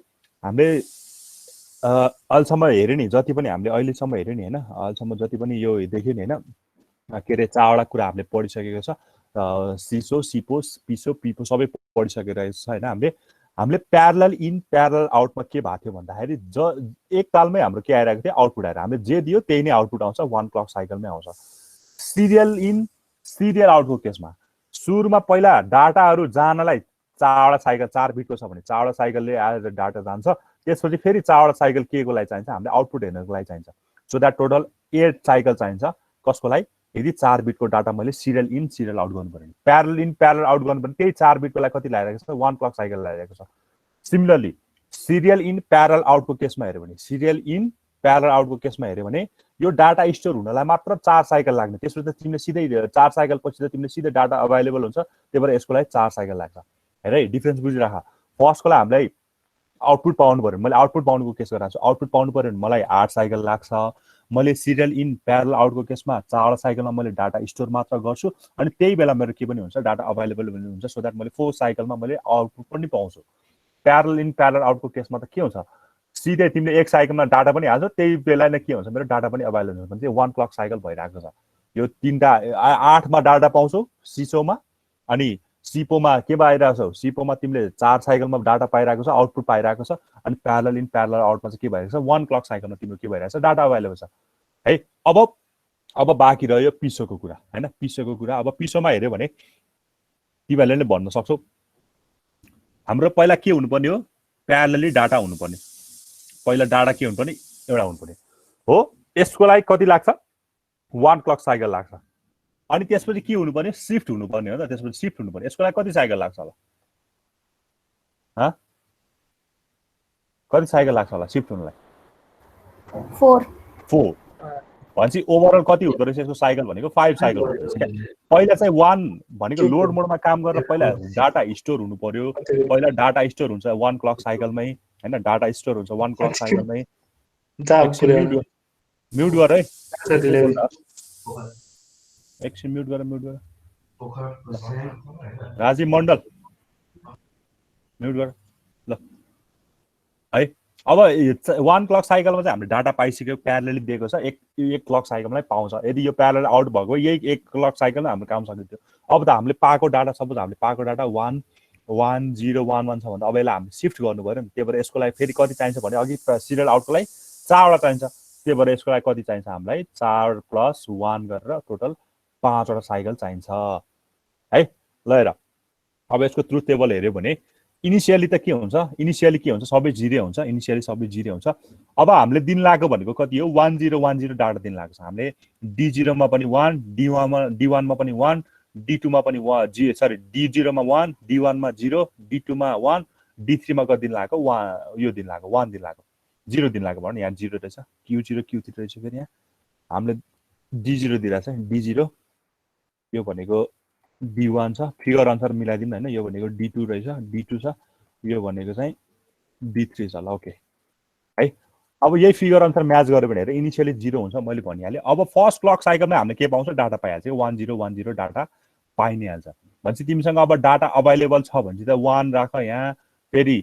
अहिलेसम्म हेर्यो नि जति पनि हामीले अहिलेसम्म हेर्यो नि हैन अहिलेसम्म जति पनि यो देख्यो नि हैन के रे 4 वटा कुरा हामीले पढिसकेको छ सिसो सिपो पिसो पिपो सबै पढिसकेको रहेछ हैन हामीले हामीले प्यारलल इन प्यारलल आउटमा के भएको थियो भन्दाखेरि एक तालमै हाम्रो के आइरहेको थियो आउटपुट आएर हामीले जे दियो त्यही नै आउटपुट आउँछ 1 क्लक साइकलमै आउँछ सिरियल इन सिरियल आउटको केसमा सुरुमा पहिला डाटाहरू जानलाई 4वटा साइकल 4 बिटको छ भने 4वटा साइकलले आएर डाटा जान्छ त्यसपछि फेरि 4वटा साइकल के को लागि चाहिन्छ हामीले आउटपुट हेर्नको लागि चाहिन्छ सो द्याट टोटल 8 साइकल चाहिन्छ कसको लागि यदि 4 बिटको डाटा मैले सिरियल इन सिरियल आउट गर्नु पर्यो प्यारलल इन प्यारलल आउट गर्नु पर्यो त्यही 4 बिटको लागि कति लागिरहेको छ 1 क्लक साइकल लागिरहेको छ सिमिलरली सिरियल इन प्यारलल आउटको केसमा हेर्यो भने सिरियल इन प्यारलल आउटको केसमा हेर्यो भने यो डाटा स्टोर हुनलाई मात्र 4 साइकल लाग्ने त्यसपछि त तिमीले सिधै 4 साइकल पछि त तिमीले सिधै डाटा अभाइलेबल हुन्छ त्यही भएर यसको लागि 4 साइकल लाग्छ हेर है डिफरेन्स बुझिराख फर्स्टको लागि हामीलाई आउटपुट पाउनु पर्यो मैले आउटपुट पाउनुको केस गरिरहेको छु आउटपुट पाउनु पर्यो भने मलाई 8 साइकल लाग्छ मैले सिरियल इन प्यारलल आउटको केसमा 4 साइकलमा मैले डाटा स्टोर मात्र गर्छु अनि त्यही बेला मेरो के पनि हुन्छ डाटा अभाइलेबल पनि हुन्छ सो द्याट मैले 4 साइकलमा मैले आउटपुट पनि पाउँछु प्यारलल इन प्यारलल आउटको केसमा त के हुन्छ सिधै तिमीले एक साइकलमा डाटा पनि हाल्छौ त्यही बेला नै के हुन्छ मेरो डाटा पनि अभाइलेबल हुन्छ भने 1 क्लक साइकल भइरहेको छ यो 8 मा डाटा पाउँछौ सिसोमा अनि सिपोमा के पाइरहेको छौ सिपोमा तिमीले 4 साइकलमा डाटा पाइरहेको छ आउटपुट पाइरहेको छ अनि प्यारलल इन प्यारलल आउटमा चाहिँ के भइरहेको छ 1 क्लक साइकलमा तिम्रो के भइरहेको छ डाटा अभाइलेबल छ है अब बाँकी रह्यो पिसोको कुरा हैन पिसोको कुरा अब पिसोमा हेर्यो भने तिमीहरूले नै भन्न सक्छौ हाम्रो पहिला के हुनुपर्ने हो प्यारलली डाटा हुनुपर्ने पहिला डाटा के हुनुपर्ने एउटा हुनुपर्ने हो यसको लागि कति लाग्छ 1 क्लक साइकल लाग्छ अनि त्यसपछि के हुनुपर्ने शिफ्ट हुनुपर्ने हो त त्यसपछि शिफ्ट हुनुपर्ने यसको लागि कति साइकल लाग्छ होला ह कति साइकल लाग्छ होला शिफ्ट हुनलाई 4 भनेपछि ओभरअल कति हुँदो रहेछ यसको साइकल भनेको 5 साइकल हुँदो रहेछ पहिला चाहिँ 1 भनेको लोड मोडमा काम गरेर पहिला डाटा स्टोर हुनु पर्यो पहिला डाटा स्टोर हुन्छ 1 क्लक साइकलमै हैन डाटा स्टोर हुन्छ 1 क्लक साइकलमै म्युट गर है एकछिन म्युट गर राजीव मण्डल म्युट गर ल है अब 1 क्लक साइकलमा चाहिँ हामीले डाटा पाइसक्यो प्यारलली दिएको छ एक क्लक साइकलमै पाउँछ यदि यो प्यारलल आउट भएको यही 1 क्लक साइकलमा हाम्रो काम सकिन्थ्यो अब त हामीले पाएको डाटा सपोज हामीले पाएको डाटा 1 1 0 1 1 छ भने अब यसलाई हामीले शिफ्ट गर्नु पर्यो नि त्यही भएर यसको लागि फेरि कति चाहिन्छ भने अघि सिरियल आउटको लागि 4 वटा चाहिन्छ त्यही भएर यसको लागि कति चाहिन्छ हामीलाई 4 + 1 गरेर टोटल 5 वटा साइकल चाहिन्छ है ल हेर अब यसको ट्रुथ टेबल हेर्यो भने इनिशियली त के हुन्छ इनिशियली के हुन्छ सबै 0 हुन्छ इनिशियली सबै 0 हुन्छ अब हामीले दिन लाग्यो भनेको कति हो 1010 डाटा दिन लाग्छ हामीले D0 मा पनि 1 D1 मा पनि 1 D2 मा पनि 1 सरी D0 मा 1 D1 मा 0 D2 मा 1 D3 मा कति दिन लाग्यो 1 यो दिन लाग्यो 1 दिन लाग्यो 0 दिन लाग्यो भने यहाँ 0 रहेछ Q0 Q3 रहेछ फेरि यहाँ हामीले D0 दिइराछ D0 यो भनेको D1 छ फिगर अनुसार मिलाइदिनु हैन यो भनेको D2 रहेछ D2 छ यो भनेको चाहिँ D3 छ ल ओके है अब यही फिगर अनुसार म्याच गर्यो भने हेर इनिशियली 0 हुन्छ मैले भनिहालेँ अब फर्स्ट क्लक साइकलमा हामीले के पाउँछ डाटा पाइहाल्छ 1010 डाटा पाइ नै हाल्छ भनेपछि तिमीसँग अब डाटा अभाइलेबल छ भने चाहिँ 1 राख यहाँ फेरि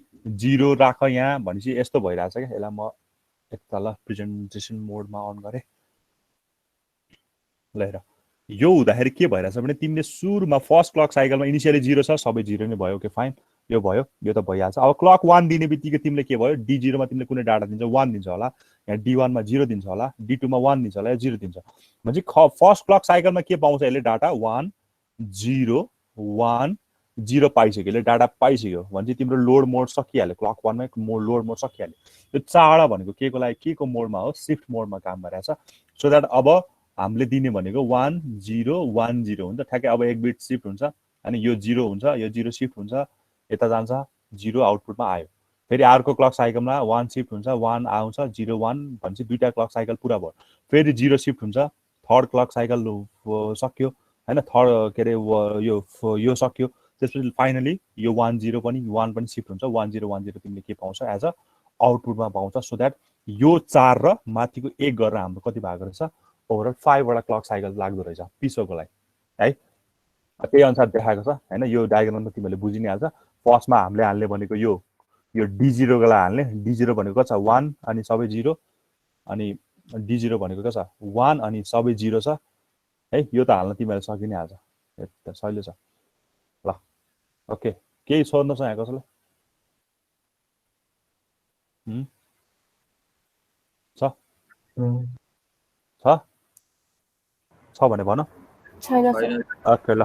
0 राख यहाँ भनेपछि यस्तो भइराछ के यसलाई म एकताल प्रेजेन्टेसन मोडमा अन गरे ल हेर यो हुँदाखेरि के भइराछ भने तिमीले सुरुमा फर्स्ट क्लक साइकलमा इनिशियली 0 छ सबै 0 नै भयो ओके फाइन यो भयो यो त भइहाल्छ अब क्लक 1 दिने बित्तिकै तिमीले के भयो D0 मा तिमीले कुनै डाटा दिन्छ 1 दिन्छ होला यहाँ D1 मा 0 दिन्छ होला D2 मा 1 दिन्छ होला या 0 दिन्छ भनेपछि फर्स्ट क्लक साइकलमा के पाउँछ यसले डाटा 1 0 1 0 पाइसक्यो यसले डाटा पाइसक्यो भनेपछि तिम्रो लोड मोड सकिहाल्यो क्लक 1 मा लोड मोड सकिहाल्यो यो 4 भनेको के को लागि के को मोडमा हो शिफ्ट मोडमा काम गरिरहेछ सो दैट अब हामीले दिने भनेको 1 0 1 0 हुन्छ ठ्याक्कै अब एक बिट शिफ्ट हुन्छ अनि यो 0 हुन्छ यो 0 शिफ्ट हुन्छ यता जान्छ 0 आउटपुटमा आयो फेरि अर्को क्लक साइकलमा 1 शिफ्ट हुन्छ 1 आउँछ 0 1 भनेपछि दुईटा क्लक साइकल पुरा भयो फेरि 0 शिफ्ट हुन्छ थर्ड क्लक साइकल सक्यो हैन थर्ड के रे यो सक्यो त्यसपछि फाइनली यो 1 0 पनि 1 पनि शिफ्ट हुन्छ 1 0 1 0 तिमीले के पाउँछ एज अ आउटपुटमा पाउँछ सो दैट यो 4 र माथिको 1 गरेर हाम्रो कति भएको रहेछ ओभरअल 5 वटा क्लक साइकल लाग्दो रहेछ पिसोको लागि है त्यही अनुसार देखाएको छ हैन यो डायग्राममा तिमीले बुझि नै हाल्छ फर्स्टमा हामीले हाल्ने भनेको यो D0 को लागि हाल्ने D0 भनेको छ 1 अनि सबै 0 अनि D0 भनेको के छ 1 अनि सबै 0 छ है यो त हाल्न तिमीले सकि नै हाल्छ सहिले छ ल ओके केही सोध्नु छ यहाँ कसैलाई छ छ छ भने भन छैन सर ओके ल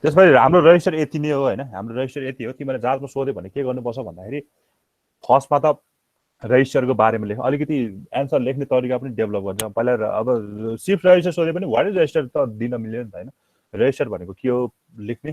त्यसपछि हाम्रो रजिस्टर यति नै हो हैन हाम्रो रजिस्टर यति हो तिमीले जाँचमा सोध्यो भने के गर्नुपर्छ भन्दाखेरि फर्स्टमा त रजिस्टरको बारेमा लेख अलिकति एन्सर लेख्ने तरिका पनि डेभलप गर्छ पहिला अब सिफ्ट रजिस्टर सोधे पनि वाट इज रजिस्टर त दिन मिल्यो नि त हैन रजिस्टर भनेको के हो लेख्ने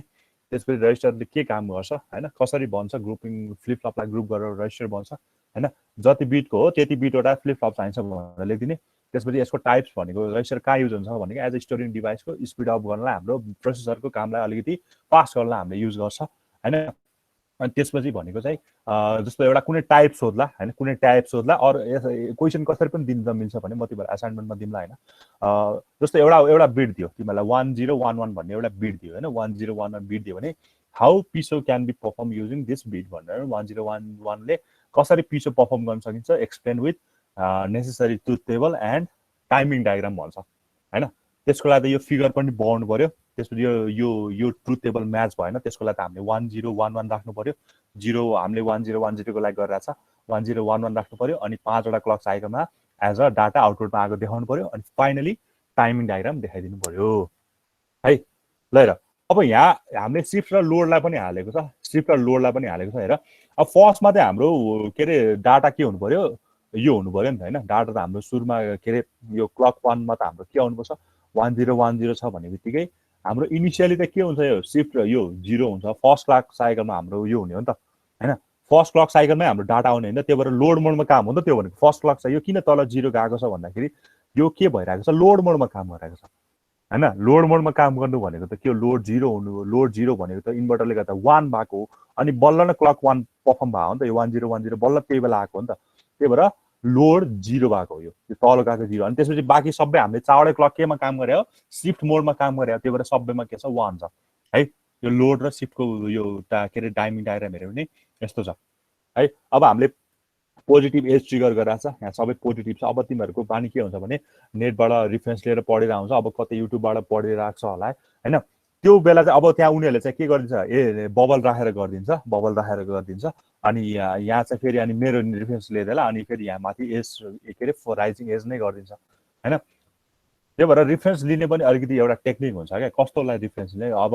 त्यसपछि रजिस्टरले के काम गर्छ हैन कसरी बन्छ ग्रुपिङ फ्लिप फ्लपलाई ग्रुप गरेर रजिस्टर बन्छ हैन जति बिटको हो त्यति बिटवटा फ्लिप फ्लप चाहिन्छ भनेर लेखिदिने त्यसपछि यसको टाइप्स भनेको रजिस्टर कहाँ युज हुन्छ भनेको एज अ स्टोरिङ डिभाइसको स्पिड अप गर्नलाई हाम्रो प्रोसेसरको कामलाई अलिकति फास्ट गर्नलाई हामीले युज गर्छ हैन अनि त्यसपछि भनेको चाहिँ जस्तो एउटा कुनै टाइप सोध्ला हैन कुनै टाइप सोध्ला अरू क्वेसन कसरी पनि दिन मिल्छ भने म तिमीलाई असाइनमेन्टमा दिम्ला हैन जस्तो एउटा बिट दियो तिमीलाई 1011 भन्ने एउटा बिट दियो हैन 1011 बिट दियो भने how PISO can be perform using this bit भनेर 1011 ले कसरी पिसो परफर्म गर्न सकिन्छ explain with necessary truth table and timing diagram भन्छ हैन त्यसको लागि त यो फिगर पनि बनाउनु पर्यो त्यसपछि यो ट्रुथ टेबल म्याच भएन त्यसको लागि त हामीले 1011 राख्नु पर्यो 0 हामीले 1010 को लागि गरिरहेछ 1011 राख्नु पर्यो अनि 5 वटा क्लक साइकलमा एज अ डाटा आउटपुटमा आएको देखाउनु पर्यो अनि फाइनली टाइमिङ डायग्राम देखाइदिनु पर्यो है ल र अब यहाँ हामीले सिफ्ट र लोडलाई पनि हालेको छ सिफ्ट र लोडलाई पनि हालेको छ हेर अब फर्स्टमा चाहिँ हाम्रो के अरे डाटा के हुनु पर्यो यो हुनु पर्यो नि त हैन डाटा त हाम्रो सुरुमा के अरे यो क्लक 1 मा त हाम्रो के आउनुपर्छ 1010 छ भन्ने बित्तिकै हाम्रो इनिशियली त के हुन्छ यो सिफ्ट र यो 0 हुन्छ फर्स्ट क्लक साइकलमा हाम्रो यो हुने हो नि त हैन फर्स्ट क्लक साइकलमै हाम्रो डाटा आउने हैन त्यो भएर लोड मोडमा काम हो नि त त्यो भनेको फर्स्ट क्लक चाहिँ यो किन तल 0 गएको छ भन्दाखेरि यो के भइरहेको छ लोड मोडमा काम गरिरहेको छ हैन लोड मोडमा काम गर्नु भनेको त के लोड 0 हुनु लोड 0 भनेको त इन्भर्टरले गर्दा 1 भएको अनि बल्ल न क्लक 1 परफर्म भयो नि त यो 1010 बल्ल त्यही बेला आएको हो नि त त्यही भएर लोड 0 भएको हो यो तल गएको 0 अनि त्यसपछि बाँकी सबै हामीले चावडै क्लक केमा काम गरे हो शिफ्ट मोडमा काम गरे हो त्यही भएर सबैमा के छ 1 छ है यो लोड र शिफ्टको यो के अरे टाइमिङ डायग्राम हेर्यो भने यस्तो छ है अब हामीले पोजिटिभ एज ट्रिगर गरिरहेछ यहाँ सबै पोजिटिभ छ अब तिमीहरूको बानी के हुन्छ भने नेटबाट रिफरेन्स लिएर पढेर आउँछ अब कतै युट्युबबाट पढिरहेको छ होला हैन त्यो बेला चाहिँ अब त्यहाँ उनीहरूले चाहिँ के गरिदिन्छ ए बबल राखेर गरिदिन्छ अनि यहाँ चाहिँ फेरि अनि मेरो रिफरेन्स लिएर अनि फेरि यहाँ माथि एज के अरे राइजिङ एज नै गरिदिन्छ हैन त्यही भएर रिफरेन्स लिने पनि अलिकति एउटा टेक्निक हुन्छ क्या कस्तोलाई रिफरेन्स लिने अब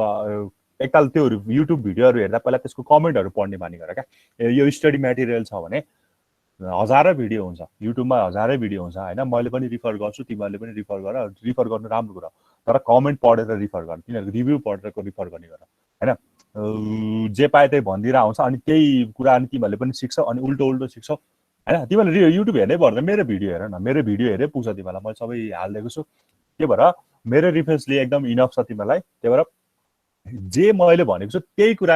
एकताल त्यो युट्युब भिडियोहरू हेर्दा पहिला त्यसको कमेन्टहरू पढ्ने बानी गर क्या यो स्टडी मेटेरियल छ भने हजारै भिडियो हुन्छ युट्युबमा हजारै भिडियो हुन्छ हैन मैले पनि रिफर गर्छु तिमीहरूले पनि रिफर गर्नु राम्रो कुरा तर कमेन्ट पढेर रिफर गर तिनीहरूको रिभ्यू पढेर रिफर गर्ने गर हैन जे पाए त्यही भनिदिएर आउँछ अनि त्यही कुरा अनि तिमीहरूले पनि सिक्छौ अनि उल्टो सिक्छौ हैन तिमीहरूले युट्युब हेर्नै पर्दैन मेरो भिडियो हेर न मेरो भिडियो हेरे पुग्छ तिमीलाई मैले सबै हालिदिएको छु त्यही भएर मेरो रिफरेन्सले एकदम इनफ छ तिमीलाई त्यही भएर जे मैले भनेको छु त्यही कुरा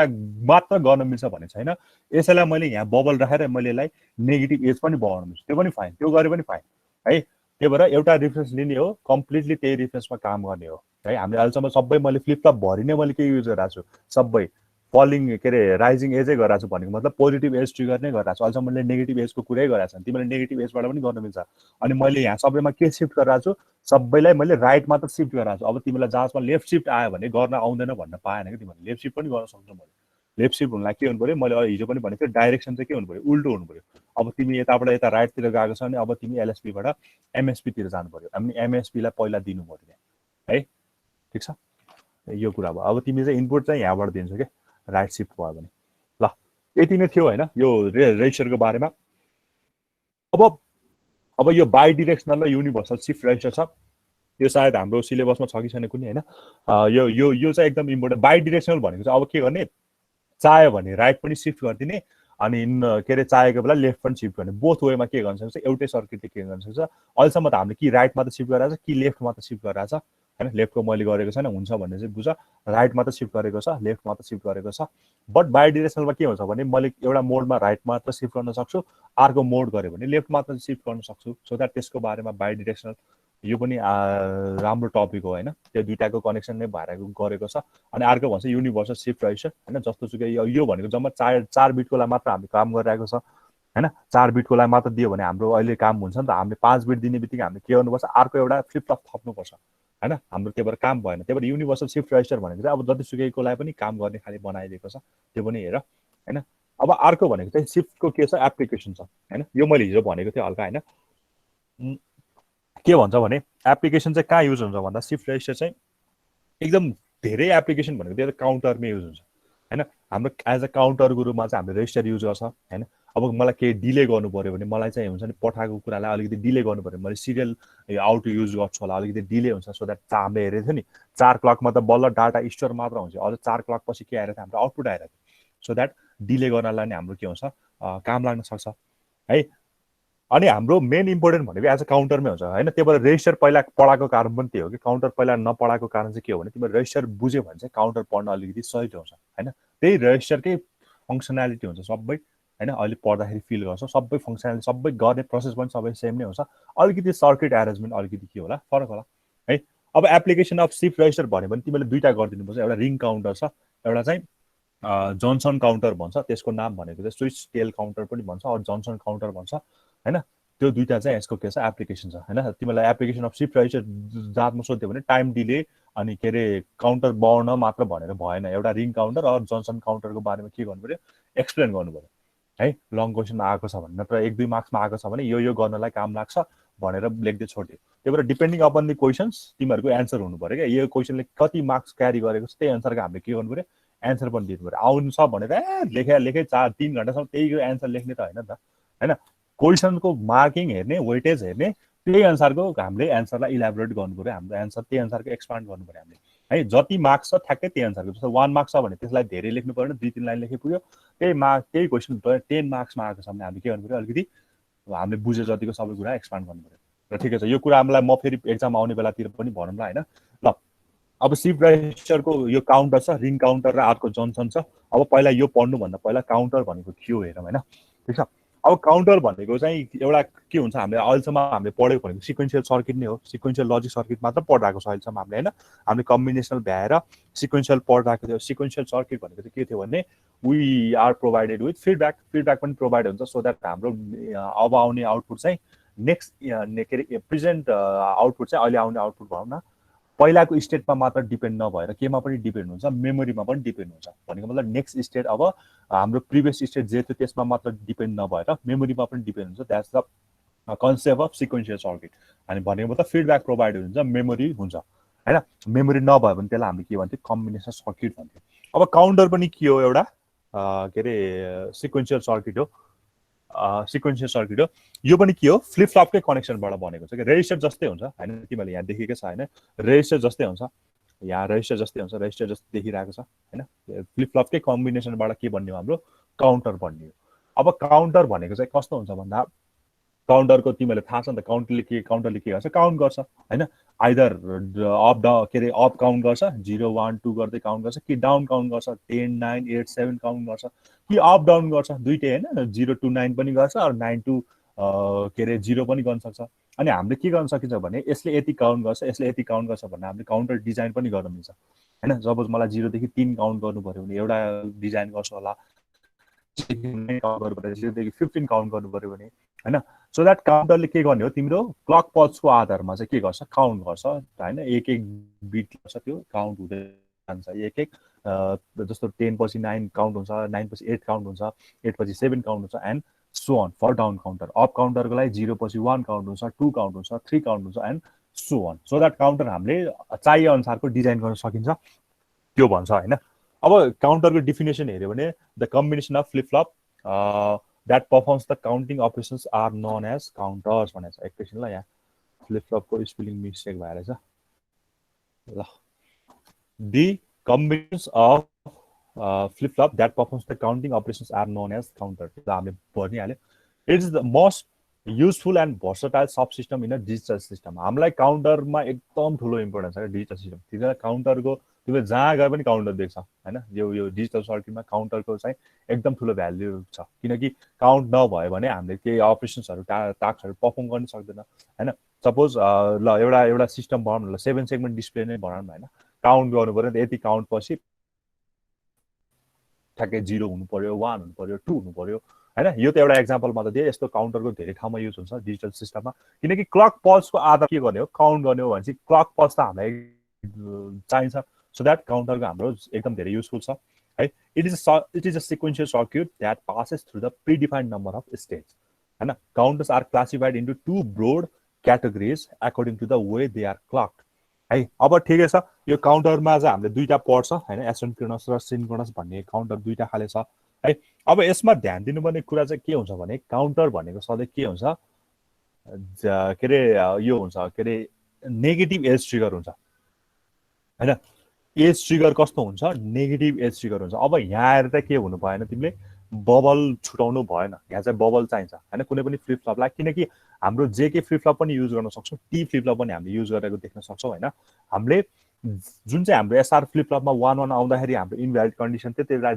मात्र गर्न मिल्छ भन्ने छैन यसैलाई मैले यहाँ बबल राखेर मैले यसलाई नेगेटिभ एज पनि बनाउनु मिल्छ त्यो पनि फाइन त्यो गरे पनि फाइन है त्यही भएर एउटा रिफरेन्स लिने हो कम्प्लिटली त्यही रिफरेन्समा काम गर्ने हो है हामीले अहिलेसम्म सबै मैले फ्लिपफ्लप भरि नै मैले के युज गरिरहेको छु सबै फलिङ के अरे राइजिङ एजै गरिरहेको छु भनेको मतलब पोजिटिभ एज ट्रिगर नै गरिरहेको छु अहिलेसम्म मैले नेगेटिभ एजको कुरै गरिरहेको छु तिमीले नेगेटिभ एजबाट पनि गर्न मिल्छ अनि मैले यहाँ सबैमा के सिफ्ट गरिरहेको छु सबैलाई मैले राइट मात्र सिफ्ट गरिरहेको छु अब तिमीलाई जाँचमा लेफ्ट सिफ्ट आयो भने गर्न आउँदैन भन्न पाएन कि तिमीले लेफ्ट सिफ्ट पनि गर्न सक्छौ मैले लेफ्ट सिफ्ट हुनलाई के हुनु पर्यो मैले हिजो पनि भनेको थिएँ डाइरेक्सन चाहिँ के हुनु पर्यो उल्टो हुनु पर्यो अब तिमी यताबाट यता राइटतिर गएको छ भने अब तिमी एलएसपीबाट एमएसपीतिर जानु पर्यो अनि एमएसपीलाई पहिला दिनु पर्यो है ठिक छ यो कुरा भयो अब तिमी चाहिँ इनपुट चाहिँ यहाँबाट दिन्छौ क्या राइट सिफ्ट भयो भने ल यति नै थियो होइन यो रेजिस्टरको बारेमा अब यो बाई डिरेक्सनल र युनिभर्सल सिफ्ट रेजिस्टर छ यो सायद हाम्रो सिलेबसमा छ कि छैन कुनै होइन यो चाहिँ एकदम इम्पोर्टेन्ट बाई डिरेक्सनल भनेको चाहिँ अब के गर्ने चाह्यो भने राइट पनि सिफ्ट गरिदिने अनि के अरे चाहेको बेला लेफ्ट पनि सिफ्ट गर्ने बोथ वेमा के गर्न सक्छ एउटै सर्किटले के गर्न सक्छ अहिलेसम्म त हामीले कि राइटमा त सिफ्ट गरिरहेको छ कि लेफ्टमा त सिफ्ट गरिरहेको छ हैन लेफ्टको मैले गरेको छैन हुन्छ भन्ने चाहिँ बुझ राइटमा त सिफ्ट गरेको छ लेफ्टमा त सिफ्ट गरेको छ बट बाई डिरेक्सनलमा के हुन्छ भने मैले एउटा मोडमा राइट मात्र सिफ्ट गर्न सक्छु अर्को मोड गऱ्यो भने लेफ्ट मात्र सिफ्ट गर्न सक्छु सो द्याट त्यसको बारेमा बाई डिरेक्सनल यो पनि राम्रो टपिक हो हैन त्यो दुईटाको कनेक्सन नै भएर गरेको छ अनि अर्को भन्छ युनिभर्सल सिफ्ट रेजिस्टर हैन जस्तो सुकै यो भनेको जम्मा 4 बिटको लागि मात्र हामीले काम गरिरहेको छ हैन 4 बिटको लागि मात्र दियो भने हाम्रो अहिले काम हुन्छ नि त हामीले 5 बिट दिने बित्तिकै हामीले के गर्नुपर्छ अर्को एउटा फ्लिप फ्लप थप्नुपर्छ हैन हाम्रो त्यही भएर काम भएन त्यही भएर युनिभर्सल सिफ्ट रेजिस्टर भनेको चाहिँ अब जतिसुकैको लागि पनि काम गर्ने खाली बनाइदिएको छ त्यो पनि हेर हैन अब अर्को भनेको चाहिँ सिफ्टको के छ एप्लिकेसन छ हैन यो मैले हिजो भनेको थिएँ हल्का हैन के भन्छ भने एप्लिकेसन चाहिँ कहाँ युज हुन्छ भन्दा सिफ्ट रेजिस्टर चाहिँ एकदम धेरै एप्लिकेसन भनेको त्यो काउन्टरमै युज हुन्छ हैन हाम्रो एज अ काउन्टरको रूपमा चाहिँ हामीले रेजिस्टर युज गर्छ हैन अब मलाई केही डिले गर्नु पर्यो भने मलाई चाहिँ हुन्छ नि पठाएको कुरालाई अलिकति डिले गर्नु पर्यो मैले सिरियल आउट युज गर्छु होला अलिकति डिले हुन्छ सो द्याट हामीले हेरेको थियो नि 4 क्लकमा त बल्ल डाटा स्टोर मात्र हुन्छ अझ 4 क्लक पछि के आएर हाम्रो आउटपुट आइरहेको सो द्याट डिले गर्नलाई नै हाम्रो के हुन्छ काम लाग्न सक्छ है अनि हाम्रो मेन इम्पोर्टेन्ट भनेको एज अ काउन्टरमै हुन्छ होइन त्यो भएर रेजिस्टर पहिला पढाएको कारण पनि त्यो हो कि काउन्टर पहिला नपढाएको कारण चाहिँ के हो भने तिमीले रेजिस्टर बुझ्यो भने चाहिँ काउन्टर पढ्न अलिकति सजिलो हुन्छ होइन त्यही रेजिस्टरकै फङ्सनालिटी हुन्छ सबै होइन अहिले पढ्दाखेरि फिल गर्छ सबै फङ्सनालिटी सबै गर्ने प्रोसेस पनि सबै सेम नै हुन्छ अलिकति सर्किट एरेन्जमेन्ट अलिकति के होला फरक होला है अब एप्लिकेसन अफ सिफ्ट रेजिस्टर भन्यो भने तिमीले दुईवटा गरिदिनुपर्छ एउटा रिङ काउन्टर छ एउटा चाहिँ जोन्सन काउन्टर भन्छ त्यसको नाम भनेको चाहिँ स्विच टेल काउन्टर पनि भन्छ अरू जोन्सन काउन्टर भन्छ हैन त्यो दुईटा चाहिँ यसको के छ एप्लिकेसन छ हैन तिमीलाई एप्लिकेसन अफ सिफ्ट रेजिस्टर जातमा सोध्यो भने टाइम डिले अनि के अरे काउन्टर बढ्न मात्र भनेर भएन एउटा रिङ काउन्टर अरू जोन्सन काउन्टरको बारेमा के गर्नु पर्यो एक्सप्लेन गर्नु पर्यो है लङ क्वेसनमा आएको छ भने नत्र 1-2 मार्क्समा आएको छ भने यो गर्नलाई काम लाग्छ भनेर लेख्दै छोड्यो त्यही भएर डिपेन्डिङ अपन द क्वेसन्स तिमीहरूको एन्सर हुनु पर्यो क्या यो क्वेसनले कति मार्क्स क्यारी गरेको छ त्यही अनुसारको हामीले के गर्नु पर्यो एन्सर पनि दिनु पर्यो आउनु छ भनेर लेखे 4-3 घन्टासम्म त्यही एन्सर लेख्ने त होइन नि त होइन क्वेसनको मार्किङ हेर्ने वेटेज हेर्ने त्यही अनुसारको हामीले एन्सरलाई इलाबोरेट गर्नु पर्यो हाम्रो एन्सर त्यही अनुसारको एक्सपान्ड गर्नु पर्यो हामीले है जति मार्क्स छ ठ्याक्कै त्यही अनुसारको जस्तो 1 मार्क्स छ भने त्यसलाई धेरै लेख्नु पर्दैन 2-3 लाइन लेखे पुग्यो त्यही क्वेसन 10 मार्क्समा आएको छ भने हामीले के गर्नु पर्यो अलिकति हामीले बुझे जतिको सबै कुरा एक्सपान्ड गर्नु पर्यो र ठिकै छ यो कुरा हामीलाई म फेरि एक्जाम आउने बेलातिर पनि भनौँला होइन ल अब सिफ्ट रेजिस्टरको यो काउन्टर छ रिङ काउन्टर र अर्को जोन्सन छ अब पहिला यो पढ्नुभन्दा पहिला काउन्टर भनेको के हो हेरौँ होइन ठिक छ अब काउन्टर भनेको चाहिँ एउटा के हुन्छ हामीले अहिलेसम्म हामीले पढेको भनेको सिक्वेन्सियल सर्किट नै हो सिक्वेन्सियल लजिक सर्किट मात्र पढिरहेको छ अहिलेसम्म हामीले होइन हामीले कम्बिनेसनल भ्याएर सिक्वेन्सियल पढिरहेको थियो सिक्वेन्सियल सर्किट भनेको चाहिँ के थियो भने we are provided with feedback पनि प्रोभाइड हुन्छ सो द्याट हाम्रो अब आउने आउटपुट चाहिँ नेक्स्ट के अरे प्रेजेन्ट आउटपुट चाहिँ अहिले आउने आउटपुट भनौँ न पहिलाको स्टेटमा मात्र डिपेन्ड नभएर केमा पनि डिपेन्ड हुन्छ मेमोरीमा पनि डिपेन्ड हुन्छ भनेको मतलब नेक्स्ट स्टेट अब हाम्रो प्रिभियस स्टेट जे थियो त्यसमा मात्र डिपेन्ड नभएर मेमोरीमा पनि डिपेन्ड हुन्छ that's the concept of sequential circuit अनि भनेको मतलब फिडब्याक प्रोभाइड हुन्छ मेमोरी हुन्छ होइन मेमोरी नभयो भने त्यसलाई हामीले के भन्थ्यो कम्बिनेसन सर्किट भन्थ्यो अब काउन्टर पनि के हो एउटा के अरे सिक्वेन्सियल सर्किट हो यो पनि के हो फ्लिप फ्लपकै कनेक्सनबाट बनेको छ कि रेजिस्टर जस्तै हुन्छ होइन तिमीले यहाँ देखेकै छ होइन रेजिस्टर जस्तै हुन्छ यहाँ रेजिस्टर जस्तै देखिरहेको छ होइन फ्लिप फ्लपकै कम्बिनेसनबाट के बन्यो हाम्रो काउन्टर बन्यो अब काउन्टर भनेको चाहिँ कस्तो हुन्छ भन्दा काउन्टरको तिमीलाई थाहा छ नि त काउन्टरले के गर्छ काउन्ट गर्छ होइन आइदर अप डाउन के अरे अप काउन्ट गर्छ 0 1 2 गर्दै काउन्ट गर्छ कि डाउन काउन्ट गर्छ 10 9 8 7 काउन्ट गर्छ कि अप डाउन गर्छ दुईटै होइन 0 to 9 पनि गर्छ अरू 9 to के अरे 0 पनि गर्न सक्छ अनि हामीले के गर्न सकिन्छ भने यसले यति काउन्ट गर्छ यसले यति काउन्ट गर्छ भन्ने हामीले काउन्टर डिजाइन पनि गर्न मिल्छ होइन सपोज मलाई 0 देखि 3 काउन्ट गर्नु पर्यो भने एउटा डिजाइन गर्छु होला 0 देखि 15 काउन्ट गर्नु पर्यो भने होइन सो द्याट काउन्टरले के गर्ने हो तिम्रो क्लक पल्सको आधारमा चाहिँ के गर्छ काउन्ट गर्छ होइन एक बिट गर्छ त्यो काउन्ट हुँदै जान्छ एक जस्तो 10 पछि 9 काउन्ट हुन्छ 9 पछि 8 काउन्ट हुन्छ 8 पछि 7 काउन्ट हुन्छ and so on for down counter up काउन्टरको लागि 0 पछि 1 काउन्ट हुन्छ 2 काउन्ट हुन्छ 3 काउन्ट हुन्छ and so on so that counter हामीले चाहिए अनुसारको डिजाइन गर्न सकिन्छ त्यो भन्छ होइन अब काउन्टरको डिफिनेसन हेऱ्यो भने the combination of flip flop that performs the counting operations are known as counters भनेको छ एकैछिन ल यहाँ फ्लिप फ्लपको स्पेलिङ मिस्टेक भएर छ ल the combinations of flip flop that performs the counting operations are known as counter हामीले भनिहाल्यो it is the most useful and versatile subsystem in a digital system हामीलाई काउन्टरमा एकदम ठुलो इम्पोर्टेन्स छ डिजिटल सिस्टम ठीक छ काउन्टरको तिमीले जहाँ गए पनि काउन्टर देख्छ होइन यो डिजिटल सर्किटमा काउन्टरको चाहिँ एकदम ठुलो भ्याल्यु छ किनकि काउन्ट नभयो भने हामीले केही अपरेसन्सहरू टास्कहरू पर्फर्म गर्न सक्दैन होइन सपोज ल एउटा सिस्टम बनाउनु ल 7 सेगमेन्ट डिस्प्ले नै बनाउनु होइन काउन्ट गर्नु पर्यो यति काउन्ट पछि ठ्याक्कै 0 हुनु पर्यो 1 हुनु पर्यो 2 हुनु पर्यो हैन यो त एउटा एक्जाम्पल मात्र दिए यस्तो काउन्टरको धेरै ठाउँमा युज हुन्छ डिजिटल सिस्टममा किनकि क्लक पल्सको आधार के गर्ने हो काउन्ट गर्ने हो भने चाहिँ क्लक पल्स त हामीलाई चाहिन्छ सो द्याट काउन्टरको हाम्रो एकदम धेरै युजफुल छ है it is a sequential circuit that passes through the predefined number of stage हैन counters are classified into two broad categories according to the way they are clocked है अब ठिकै छ यो काउन्टरमा चाहिँ हामीले दुईटा पर्छ हैन एसिन्क्रोनस र सिन्क्रोनस भन्ने काउन्टर दुईटा खाले छ है अब यसमा ध्यान दिनुपर्ने कुरा चाहिँ के हुन्छ भने काउन्टर भनेको सधैँ के हुन्छ के अरे यो हुन्छ के अरे नेगेटिभ एज ट्रिगर हुन्छ हैन एज ट्रिगर कस्तो हुन्छ नेगेटिभ एज ट्रिगर हुन्छ अब यहाँ आएर चाहिँ के हुनु भएन तिमीले बबल छुटाउनु भएन यहाँ चाहिँ बबल चाहिन्छ हैन कुनै पनि फ्लिप फ्लपलाई किनकि हाम्रो जेके फ्लिप फ्लप पनि युज गर्न सक्छौँ टी फ्लिप फ्लप पनि हामीले युज गरेको देख्न सक्छौँ हैन हामीले जुन चाहिँ हाम्रो एसआर फ्लिप फ्लपमा 1-1 आउँदाखेरि हाम्रो इनभ्यालिड कन्डिसन थियो त्यति बेला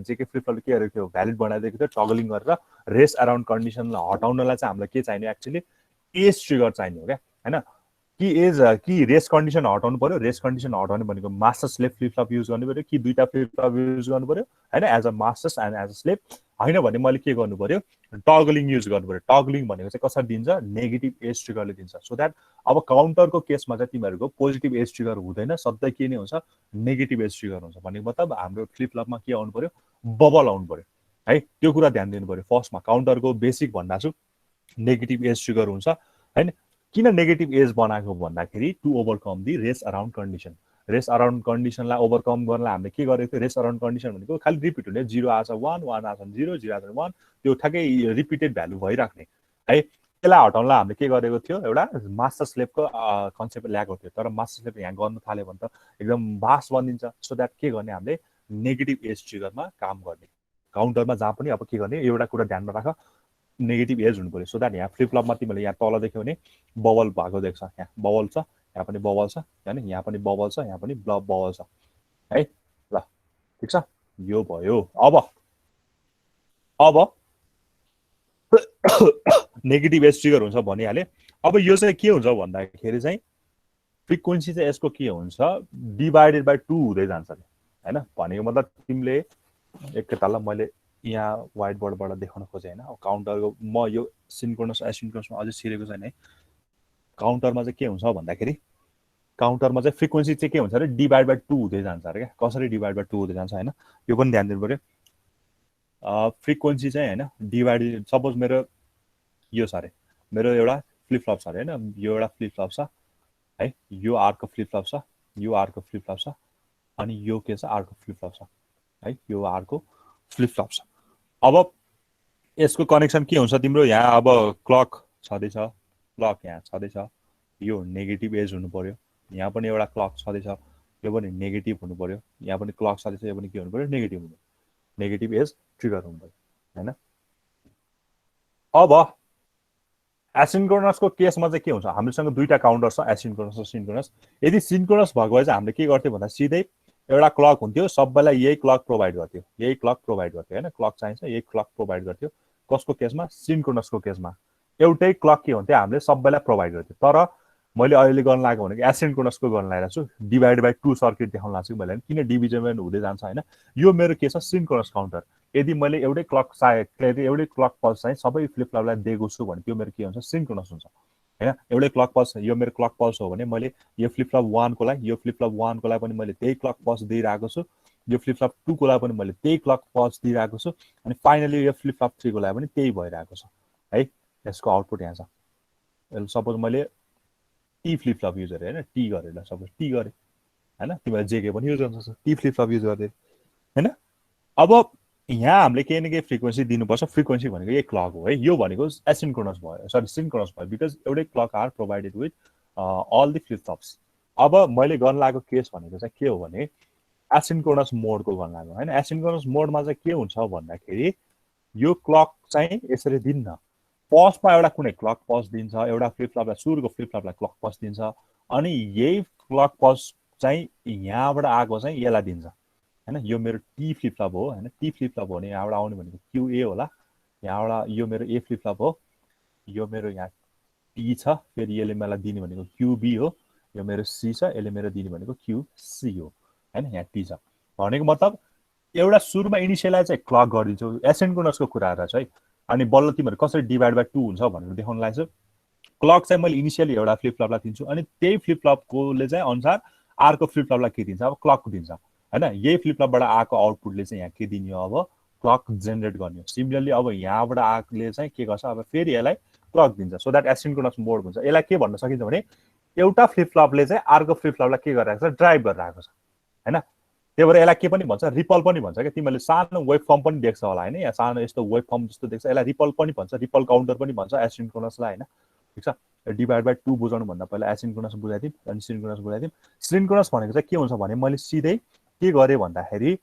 जेके फ्लिप फ्लपले के गरेको थियो भ्यालिड बनाइदिएको थियो टगलिङ गरेर रेस अराउन्ड कन्डिसनलाई हटाउनलाई चाहिँ हामीलाई के चाहिने एक्चुअली एज ट्रिगर चाहिने हो क्या हैन कि रेस कन्डिसन हटाउनु पर्यो रेस कन्डिसन हटाउने भनेको master slave flip flop use गर्नु पर्यो कि दुईटा फ्लिप फ्लप युज गर्नु पर्यो हैन as a masters and as a slave हैन भने मैले के गर्नु पर्यो टगलिङ युज गर्नु पर्यो टगलिङ भनेको चाहिँ कसरी दिन्छ नेगेटिभ एज ट्रिगरले दिन्छ सो द्याट अब काउन्टरको केसमा चाहिँ तिमीहरूको पोजिटिभ एज ट्रिगर हुँदैन सधैँ के नै हुन्छ नेगेटिभ एज ट्रिगर हुन्छ भनेको मतलब हाम्रो फ्लिप फ्लपमा के आउनु पर्यो बबल आउनु पर्यो है त्यो कुरा ध्यान दिनु पर्यो फर्स्टमा काउन्टरको बेसिक भन्दा छु नेगेटिभ एज ट्रिगर हुन्छ हैन किन नेगेटिभ एज बनाएको भन्दाखेरि to overcome the race around condition race around कन्डिसनलाई ओभरकम गर्नलाई हामीले के गरेको थियो रेस अराउन्ड कन्डिसन भनेको खालि रिपिट हुने 0 आछ 1 1 आछ 0 0 आछ 1 त्यो ठ्याक्कै रिपिटेड भ्यालु भइराख्ने है त्यसलाई हटाउनलाई हामीले के गरेको थियो एउटा मास्टर स्लेभको कन्सेप्ट ल्याएको थियो तर मास्टर स्लेभ यहाँ गर्न थाल्यो भने त एकदम भास्ट बनिन्छ सो द्याट के गर्ने हामीले नेगेटिभ एज ट्रिगरमा काम गर्ने काउन्टरमा जहाँ पनि अब के गर्ने एउटा कुरा ध्यानमा राख नेगेटिभ एज हुनु पर्यो सो द्याट यहाँ फ्लिप फ्लपमा तिमीले यहाँ तल देख्यौ भने बबल भएको देख्छ यहाँ बबल छ यहाँ पनि बबल छ हैन यहाँ पनि बबल छ यहाँ पनि बबल छ है ल ठीक छ यो भयो अब नेगेटिभ एज ट्रिगर हुन्छ भनिहाले अब यो चाहिँ के हुन्छ भन्दाखेरि चाहिँ फ्रिक्वेन्सी चाहिँ यसको के हुन्छ डिभाइडेड बाइ 2 हुँदै जान्छ हैन भनेको मतलब तिमीले एकैताललाई मैले यहाँ व्हाइट बोर्डबाट देखाउन खोजेँ हैन काउन्टरको म यो सिन्क्रोनस एसिन्क्रोनसमा अझै सिरेको छैन है काउन्टरमा चाहिँ के हुन्छ भन्दाखेरि काउन्टरमा चाहिँ फ्रिक्वेन्सी चाहिँ के हुन्छ अरे डिभाइड बाइ 2 हुँदै जान्छ अरे क्या कसरी डिभाइड बाइ 2 हुँदै जान्छ हैन यो पनि ध्यान दिनु पर्यो फ्रिक्वेन्सी चाहिँ हैन डिभाइड सपोज मेरो यो छ अरे मेरो एउटा फ्लिप फ्लप छ अरे हैन यो एउटा फ्लिप फ्लप छ है यो आर्को फ्लिप फ्लप छ यो आर्को फ्लिप फ्लप छ अनि यो के छ आर्को फ्लिप फ्लप छ है यो आर्को फ्लिप फ्लप छ अब यसको कनेक्सन के हुन्छ तिम्रो यहाँ अब क्लक छँदैछ क्लक यहाँ छँदैछ यो नेगेटिभ एज हुनु पर्यो यहाँ पनि एउटा क्लक छँदैछ यो पनि नेगेटिभ हुनु पर्यो यहाँ पनि क्लक छँदैछ यो पनि के हुनु पर्यो नेगेटिभ हुनु नेगेटिभ एज ट्रिगर हुनु पर्यो हैन अब एसिन्क्रोनसको केसमा चाहिँ के हुन्छ हामीसँग दुईटा काउन्टर छ एसिन्क्रोनस र सिन्क्रोनस यदि सिन्क्रोनस भएको भए चाहिँ हामीले के गर्थ्यो भन्दा सिधै एउटा क्लक हुन्थ्यो सबैलाई यही क्लक प्रोभाइड गर्थ्यो हैन क्लक चाहिन्छ यही क्लक प्रोभाइड गर्थ्यो कसको केसमा सिन्क्रोनसको केसमा एउटै क्लक के हुन्थ्यो हामीले सबैलाई प्रोभाइड गर्थ्यो तर मैले अहिले गर्न लागेको भनेको एसिन्क्रोनसको गर्न लागिरहेको छु डिभाइड बाइ 2 सर्किट देखाउन लाग्छु मैले किन डिभिजन हुँदै जान्छ हैन यो मेरो के छ सिन्क्रोनस काउन्टर यदि मैले एउटै क्लक पल्स चाहिँ सबै फ्लिप फ्लपलाई दिएको छु भने त्यो मेरो के हुन्छ सिन्क्रोनस हुन्छ हैन एउटै क्लक पल्स यो मेरो क्लक पल्स हो भने मैले यो फ्लिप फ्लप 1 को लागि यो फ्लिप फ्लप 1 को लागि पनि मैले त्यही क्लक पल्स दिइरहेको छु यो फ्लिप फ्लप 2 को लागि पनि मैले त्यही क्लक पल्स दिइरहेको छु अनि फाइनली यो फ्लिप फ्लप 3 को लागि पनि त्यही भइरहेको छ है यसको आउटपुट यहाँ छ सपोज मैले टी फ्लिप फ्लप युज गरेँ हैन टी गरेर सपोज टी गरेँ हैन तिमीले जेके पनि युज गर्न सक्छौ टी फ्लिप फ्लप युज गर्दै हैन अब यहाँ हामीले केही न केही फ्रिक्वेन्सी दिनुपर्छ फ्रिक्वेन्सी भनेको यही क्लक हो है यो भनेको एसिन्क्रोनस भयो सरी सिन्क्रोनस भयो बिकज एउटै clock are provided with all the flip flops अब मैले गर्न लागेको केस भनेको चाहिँ के हो भने एसिन्क्रोनस मोडको गर्न लागेको हैन एसिन्क्रोनस मोडमा चाहिँ के हुन्छ भन्दाखेरि यो क्लक चाहिँ यसरी दिन्न पल्समा एउटा कुनै क्लक पल्स दिन्छ एउटा फ्लिप फ्लपलाई सुरुको फ्लिप फ्लपलाई क्लक पल्स दिन्छ अनि यही क्लक पल्स चाहिँ यहाँबाट आएको चाहिँ यसलाई दिन्छ हैन यो मेरो टी फ्लिप फ्लप हो हैन टी फ्लिप फ्लप हो भने यहाँबाट आउने भनेको क्युए होला यहाँबाट यो मेरो ए फ्लिप फ्लप हो यो मेरो यहाँ टी छ फेरि यसले मलाई दिने भनेको क्युबी हो यो मेरो सी छ यसले मेरो दिने भनेको क्युसी हो हैन यहाँ टी छ भनेको मतलब एउटा सुरुमा इनिसियललाई चाहिँ क्लक गरिदिन्छौ एसिन्क्रोनसको कुराहरु छ है अनि बल्ल तिमीहरु कसरी डिभाइड बाइ 2 हुन्छ भनेर देखाउन लाग्छ क्लक चाहिँ मैले इनिसियली एउटा फ्लिप फ्लपलाई दिन्छु अनि त्यही फ्लिप फ्लपकोले चाहिँ अनुसार अर्को फ्लिप फ्लपलाई के दिन्छ अब क्लक दिन्छ हैन यही फ्लिप फ्लपबाट आएको आउटपुटले चाहिँ यहाँ के दिने हो अब क्लक जेनेरेट गर्ने हो सिमिलरली अब यहाँबाट आएकोले चाहिँ के गर्छ अब फेरि यसलाई क्लक दिन्छ सो द्याट एसिन्क्रोनस मोड हुन्छ यसलाई के भन्न सकिन्छ भने एउटा फ्लिप फ्लपले चाहिँ अर्को फ्लिप फ्लपलाई के गरिरहेको छ ड्राइभ गरिरहेको छ हैन त्यही भएर यसलाई के पनि भन्छ रिपल पनि भन्छ क्या तिमीले सानो वेभ फर्म पनि देख्छ होला हैन यहाँ सानो यस्तो वेभ फर्म जस्तो देख्छ यसलाई रिपल पनि भन्छ रिपल काउन्टर पनि भन्छ एसिन्क्रोनसलाई हैन ठीक छ डिभाइड बाइ 2 बुझाउनु भन्दा पहिला एसिन्क्रोनस बुझाइदिउँ अनि सिन्क्रोनस बुझाइदिउँ सिन्क्रोनस भनेको चाहिँ के हुन्छ भने मैले सिधै के गरेँ भन्दाखेरि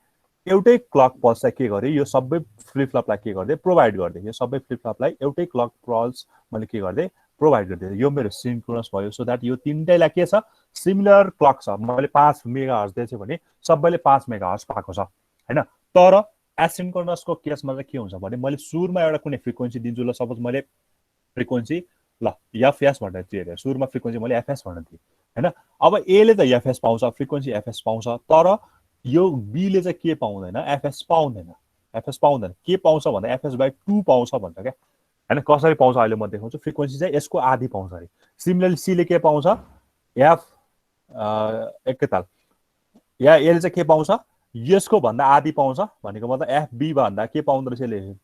एउटै क्लक पल्स चाहिँ के गरेँ यो सबै फ्लिप फ्लपलाई के गर्दै प्रोभाइड गर्दै यो सबै फ्लिप फ्लपलाई एउटै क्लक पल्स मैले के गर्दै प्रोभाइड गरिदिएँ यो मेरो सिन्क्रोनस भयो सो द्याट यो तिनटैलाई के छ सिमिलर क्लक छ मैले 5 मेगाहर्ज दिएछु भने सबैले 5 मेगाहर्ज पाएको छ हैन तर एसिन्क्रोनसको केसमा चाहिँ के हुन्छ भने मैले सुरुमा एउटा कुनै फ्रिक्वेन्सी दिन्छु ल सपोज मैले फ्रिक्वेन्सी ल एफएस भनेर दिएँ सुरुमा फ्रिक्वेन्सी मैले एफएस भनेर दिएँ हैन अब एले त एफएस पाउँछ फ्रिक्वेन्सी एफएस पाउँछ तर यो बीले चाहिँ के पाउँदैन एफएस पाउँदैन के पाउँछ भन्दा एफएस बाइ 2 पाउँछ भन्छ क्या हैन कसरी पाउँछ अहिले म देखाउँछु फ्रिक्वेन्सी चाहिँ यसको आधी पाउँछ अरे सिमिलरली सीले के पाउँछ एफ एकैताल या एले चाहिँ के पाउँछ यसको भन्दा आधी पाउँछ भनेको मतलब एफबी भन्दा के पाउँदो रहेछ यसले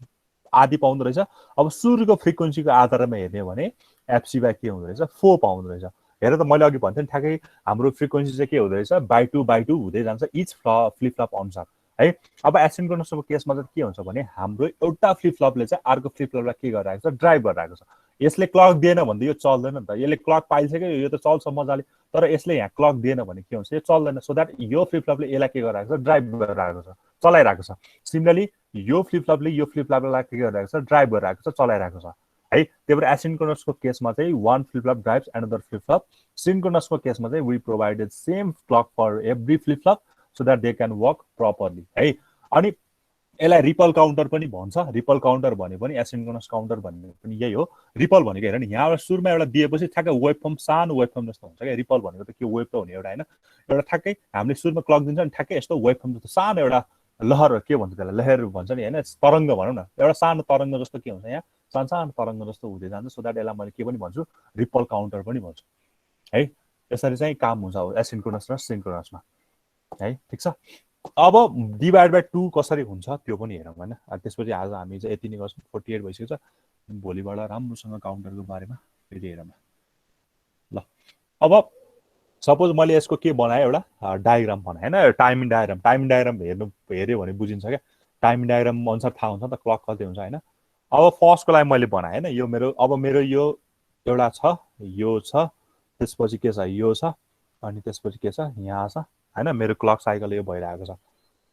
आधी पाउँदो रहेछ अब सुरुको फ्रिक्वेन्सीको आधारमा हेर्ने हो भने एफसी बाइ के हुँदो रहेछ 4 पाउँदो रहेछ हेर त मैले अघि भन्थे नि ठ्याक्कै हाम्रो फ्रिक्वेन्सी चाहिँ के हुँदो रहेछ बाइ 2 हुँदै जान्छ इच फ्लिप फ्लप अनुसार है अब एसिन्क्रोनसको केसमा चाहिँ के हुन्छ भने हाम्रो एउटा फ्लिप फ्लपले चाहिँ अर्को फ्लिप फ्लपलाई के गरिरहेको छ ड्राइभ गरिरहेको छ यसले क्लक दिएन भने यो चल्दैन नि त यसले क्लक पाइसक्यो यो त चल्छ मजाले तर यसले यहाँ क्लक दिएन भने के हुन्छ यो चल्दैन सो द्याट यो फ्लिप फ्लपले यसलाई के गरिरहेको छ ड्राइभ गरिरहेको छ चलाइरहेको छ सिमिलरली यो फ्लिप फ्लपले यो फ्लिप फ्लपलाई के गरिरहेको छ ड्राइभ गरिरहेको छ चलाइरहेको छ है त्यही भएर एसिन्क्रोनसको केसमा चाहिँ one flip flop drives another flip flop सिन्क्रोनसको केसमा चाहिँ we provided same clock for every flip flop so that they can work properly है अनि यसलाई रिपल काउन्टर पनि भन्छ रिपल काउन्टर भने पनि एसिन्क्रोनस काउन्टर भन्ने पनि यही हो रिपल भनेको हेर नि यहाँबाट सुरुमा एउटा दिएपछि ठ्याक्कै वेभ फर्म सानो वेभ फर्म जस्तो हुन्छ क्या रिपल भनेको त के वेभ त हुने एउटा हैन एउटा ठ्याक्कै हामीले सुरुमा क्लक दिन्छ नि ठ्याक्कै यस्तो वेभ फर्म जस्तो सानो एउटा लहर के भन्छ त्यसलाई लहर भन्छ नि हैन तरङ्ग भनौँ न एउटा सानो तरङ्ग जस्तो के हुन्छ यहाँ सानो तरङ्ग जस्तो हुँदै जान्छ सो द्याट यसलाई मैले के पनि भन्छु रिपल काउन्टर पनि भन्छु है यसरी चाहिँ काम हुन्छ एसिन्क्रोनस र सिन्क्रोनसमा है ठीक छ अब डिभाइड बाइ 2 कसरी हुन्छ त्यो पनि हेरौँ हैन त्यसपछि आज हामी चाहिँ यति नै गर्छौँ 48 भइसक्यो छ भोलिबाट राम्रोसँग काउन्टरको बारेमा फेरि हेरौँ ल अब सपोज मैले यसको के बनाएँ एउटा डायग्राम बनाएँ हैन टाइमिङ डायग्राम हेर्यो भने बुझिन्छ क्या टाइमिङ डायग्राम अनुसार थाहा हुन्छ त क्लक कति हुन्छ हैन अब फर्स्टको लागि मैले बनाएँ हैन यो मेरो यो एउटा छ यो छ त्यसपछि के छ यो छ अनि त्यसपछि के छ यहाँ छ हैन मेरो क्लक साइकल यो भइरहेको छ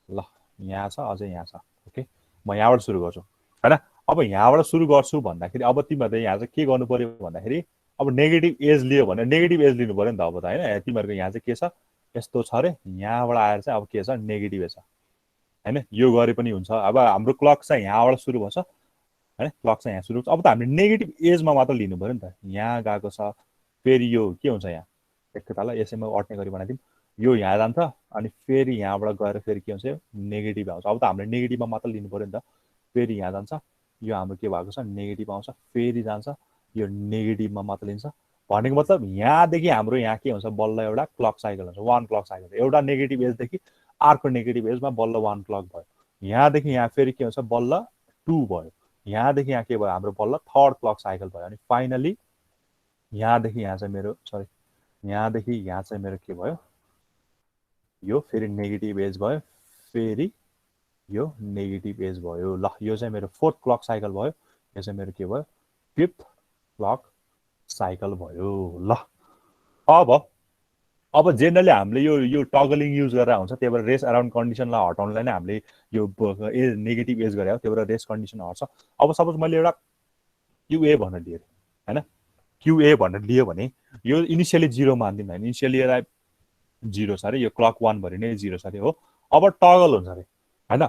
ल यहाँ छ अझै यहाँ छ ओके म यहाँबाट सुरु गर्छु हैन अब यहाँबाट सुरु गर्छु भन्दाखेरि अब तिमीहरूले यहाँ चाहिँ के गर्नु पर्यो भन्दाखेरि अब नेगेटिभ एज लियो भने नेगेटिभ एज लिनु पर्यो नि त अब त हैन तिमीहरूको यहाँ चाहिँ के छ यस्तो छ रे यहाँबाट आएर चाहिँ अब के छ नेगेटिभ छ हैन यो गरे पनि हुन्छ अब हाम्रो क्लक चाहिँ यहाँबाट सुरु भन्छ हैन क्लक चाहिँ यहाँ सुरु हुन्छ अब त हामीले नेगेटिभ एजमा मात्र लिनु पर्यो नि त यहाँ गएको छ फेरि यो के हुन्छ यहाँ एकैताल यसैमा अट्ने गरी बनाइदिउँ यो यहाँ जान्छ अनि फेरि यहाँबाट गएर फेरि के हुन्छ नेगेटिभ आउँछ अब त हामीले नेगेटिभमा मात्र लिनु पर्यो नि त फेरि यहाँ जान्छ यो हाम्रो के भएको छ नेगेटिभ आउँछ फेरि जान्छ यो नेगेटिभमा मात्र लिन्छ भनेको मतलब यहाँदेखि हाम्रो यहाँ के हुन्छ बल्ल एउटा क्लक साइकल हुन्छ वान क्लक साइकल एउटा नेगेटिभ एजदेखि अर्को नेगेटिभ एजमा बल्ल वान क्लक भयो यहाँदेखि यहाँ फेरि के हुन्छ बल्ल 2 भयो यहाँदेखि यहाँ के भयो हाम्रो बल्ल थर्ड क्लक साइकल भयो अनि फाइनली यहाँदेखि यहाँ चाहिँ मेरो यहाँदेखि यहाँ चाहिँ मेरो के भयो यो फेरि नेगेटिभ एज भयो फेरि यो नेगेटिभ एज भयो ल यो चाहिँ मेरो फोर्थ क्लक साइकल भयो यो चाहिँ मेरो के भयो फिफ्थ क्लक साइकल भयो ल अब जेनरली हामीले यो टगलिङ युज गरेर हुन्छ त्यही भएर रेस अराउन्ड कन्डिसनलाई हटाउनलाई नै हामीले यो नेगेटिभ एज गरे हो त्यही भएर रेस कन्डिसन हट्छ अब सपोज मैले एउटा क्युए भनेर लिएँ हैन क्युए भनेर लियो भने यो इनिसियली 0 मान्दिउँ हैन इनिसियली यसलाई 0 छ अरे यो क्लक 1 भरि नै 0 छ अरे हो अब टगल हुन्छ अरे हैन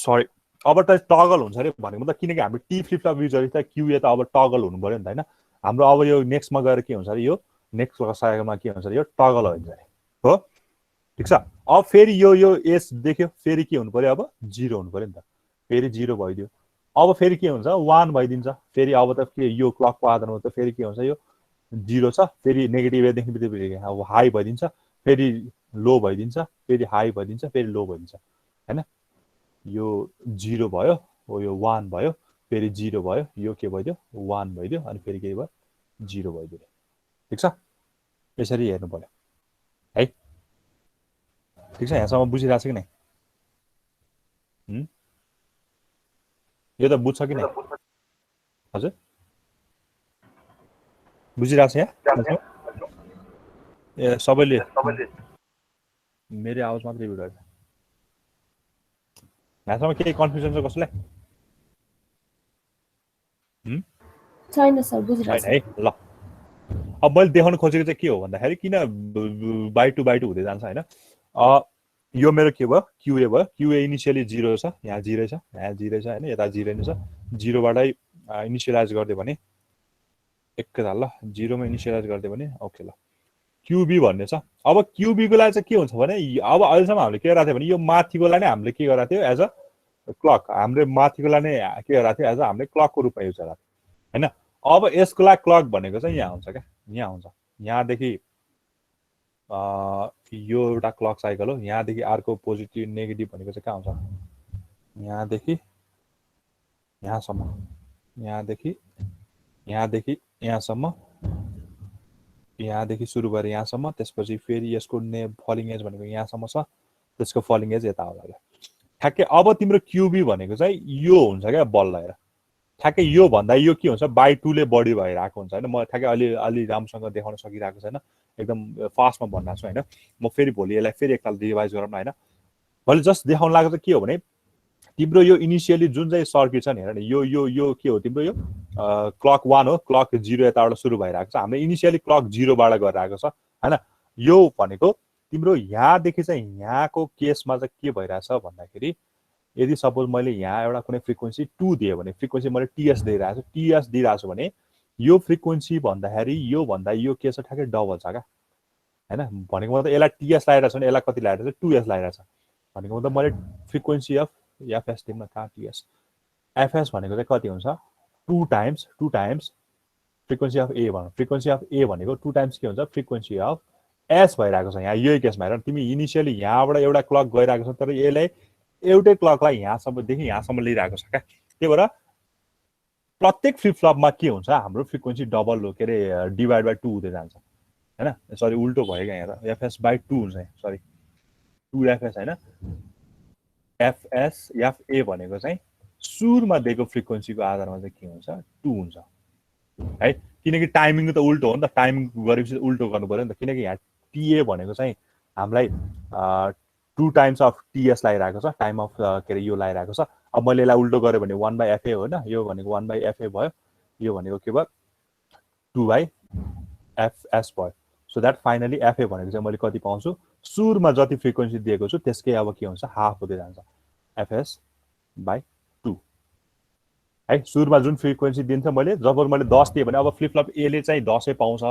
सरी अब त टगल हुन्छ अरे भनेको मतलब किनकि हामी टी फ्लिप फ्लप युज गरेको त क्युए त अब टगल हुनु पर्यो नि त हैन हाम्रो अब यो नेक्स्टमा गएर के हुन्छ अरे यो नेक्स्ट साइकलमा के हुन्छ अरे यो टगल हुन्छ अरे हो ठीक छ अब फेरि यो एस देख्यो फेरि के हुनु पर्यो अब 0 हुनु पर्यो नि त फेरि 0 भइदियो अब फेरि के हुन्छ 1 भइदिन्छ फेरि अब त के यो क्लकको आधारमा त फेरि के हुन्छ यो 0 छ फेरि नेगेटिभ एदेखि अब हाई भइदिन्छ फेरि लो भइदिन्छ, फेरि हाई भइदिन्छ, फेरि लो भइदिन्छ हैन। यो 0 भयो, हो यो 1 भयो, फेरि 0 भयो, यो के भइदियो 1 भइदियो, अनि फेरि के भयो 0 भइदियो। ठिक छ, यसरी हेर्नु पर्यो है। ठिक छ, यहाँसम्म बुझिरहेको छ कि नै? यो त बुझ्छ कि नै? हजुर बुझिरहेको छ यहाँ? ए सबैले मेरो आवाज मात्रै बिग्रेछ। यहाँसम्म केही कन्फ्युजन छ कसैलाई? छैन सर, छैन बुझिरहेको है। ल अब मैले देखाउन खोजेको चाहिँ के हो भन्दाखेरि किन बाई टू हुँदै जान्छ होइन। यो मेरो के भयो क्युए भयो। क्युए इनिसियली 0 छ, यहाँ 0 छ, यहाँ 0 छ होइन, यता 0 नै छ। 0बाटै इनिसियलाइज गरिदियो भने एकैताल ल 0 मा इनिसियलाइज गरिदियो भने ओके ल क्युबी भन्ने छ। अब क्युबीको लागि चाहिँ के हुन्छ भने अब अहिलेसम्म हामीले के गरेको थियो भने यो माथिकोलाई नै हामीले के गरेको थियो एज अ क्लक, हाम्रो माथिकोलाई नै के गरेको थियो एज अ हामीले क्लकको रूपमा युज गरेको थियो होइन। अब यसको लागि क्लक भनेको चाहिँ यहाँ हुन्छ क्या, यहाँ हुन्छ। यहाँदेखि यो एउटा क्लक साइकल हो। यहाँदेखि अर्को पोजिटिभ नेगेटिभ भनेको चाहिँ कहाँ हुन्छ, यहाँदेखि यहाँसम्म, यहाँदेखि यहाँसम्म, यहाँदेखि सुरु भएर यहाँसम्म, त्यसपछि फेरि यसको फलिङ एज भनेको यहाँसम्म छ, त्यसको फलिङ एज यता होला क्या ठ्याक्कै। अब तिम्रो क्युबी भनेको चाहिँ यो हुन्छ क्या बल्ल हेर, ठ्याक्कै यो भन्दा यो के हुन्छ बाई 2 ले बढी भइरहेको हुन्छ होइन। म ठ्याक्कै अलि राम्रोसँग देखाउन सकिरहेको छैन, एकदम फास्टमा भनिरहेको छु होइन। म फेरि भोलि यसलाई फेरि एकताल रिभाइज गरौँ न होइन। मैले जस्ट देखाउन लागेको चाहिँ के हो भने तिम्रो यो इनिसियली जुन चाहिँ सर्किट छ नि हेर न, यो के हो तिम्रो यो क्लक 1 हो, क्लक 0 यताबाट सुरु भइरहेको छ। हामीले इनिसियली क्लक 0बाट गरिरहेको छ होइन। यो भनेको तिम्रो यहाँदेखि चाहिँ यहाँको केसमा चाहिँ के भइरहेछ भन्दाखेरि यदि सपोज मैले यहाँ एउटा कुनै फ्रिक्वेन्सी 2 दिएँ भने, फ्रिक्वेन्सी मैले टीएस दिइरहेको छु, टीएस दिइरहेको छु भने यो फ्रिक्वेन्सी भन्दाखेरि यो भन्दा यो के छ ठ्याक्कै डबल छ क्या होइन। भनेको मतलब यसलाई टीएस लगाइरहेको छ भने यसलाई कति लगाइरहेको छ 2s लगाइरहेको छ भनेको मतलब मैले फ्रिक्वेन्सी अफ एफएस दिउँ न, कहाँ टीएस एफएस भनेको चाहिँ कति हुन्छ 2 टाइम्स फ्रिक्वेन्सी अफ ए भनौँ। फ्रिक्वेन्सी अफ ए भनेको 2 टाइम्स के हुन्छ फ्रिक्वेन्सी अफ एस भइरहेको छ यहाँ। यही केसमा हेर तिमी इनिसियली यहाँबाट एउटा क्लक गइरहेको छ तर यसले एउटै क्लकलाई यहाँसम्मदेखि यहाँसम्म लिइरहेको छ क्या। त्यही भएर प्रत्येक फ्लिपफ्लपमा के हुन्छ हाम्रो फ्रिक्वेन्सी डबल हो के अरे डिभाइड बाई 2 हुँदै जान्छ होइन। सरी उल्टो भयो क्या यहाँ, एफएस बाई 2 हुन्छ, सरी 2fs होइन। एफएस एफए भनेको चाहिँ सुरुमा दिएको फ्रिक्वेन्सीको आधारमा चाहिँ के हुन्छ 2 हुन्छ है। किनकि टाइमिङ त उल्टो हो नि त, टाइमिङ गरेपछि उल्टो गर्नु पऱ्यो नि त। किनकि यहाँ टिए भनेको चाहिँ हामीलाई 2 टाइम्स अफ टिएस लगाइरहेको छ, टाइम अफ के अरे यो लगाइरहेको छ। अब मैले यसलाई उल्टो गरेँ भने 1/FA हो होइन, यो भनेको 1/FA भयो, यो भनेको के भयो 2/FS भयो। सो द्याट फाइनली एफए भनेको चाहिँ मैले कति पाउँछु सुरुमा जति फ्रिक्वेन्सी दिएको छु त्यसकै अब के हुन्छ हाफ हुँदै जान्छ एफएस बाई 2 है। सुरुमा जुन फ्रिक्वेन्सी दिन्छ मैले, जब मैले 10 दिएँ भने अब फ्लिपफ्लप एले चाहिँ 10 पाउँछ।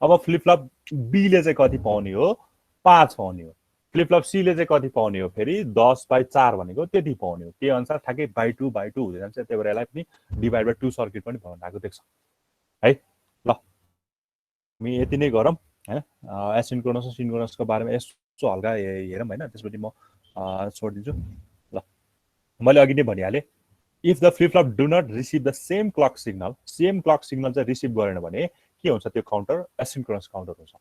अब फ्लिपफ्लप बीले चाहिँ कति पाउने हो 5 पाउने हो। फ्लिपफ्लप सीले चाहिँ कति पाउने हो फेरि 10/4 भनेको त्यति पाउने हो। त्यही अनुसार ठ्याक्कै बाई 2 हुँदै जान्छ। त्यही भएर यसलाई पनि डिभाइड बाई 2 सर्किट पनि बनाएको देख्छ है। ल हामी यति नै गरौँ होइन। एसिन्क्रोनस र सिन्क्रोनसको बारेमा यसो हल्का हेरौँ होइन, त्यसपछि म छोडिदिन्छु। ल मैले अघि नै भनिहालेँ, if the flip flop do not receive the same clock signal चाहिँ रिसिभ गरेन भने के हुन्छ त्यो काउन्टर एसिन्क्रोनस काउन्टर हुन्छ।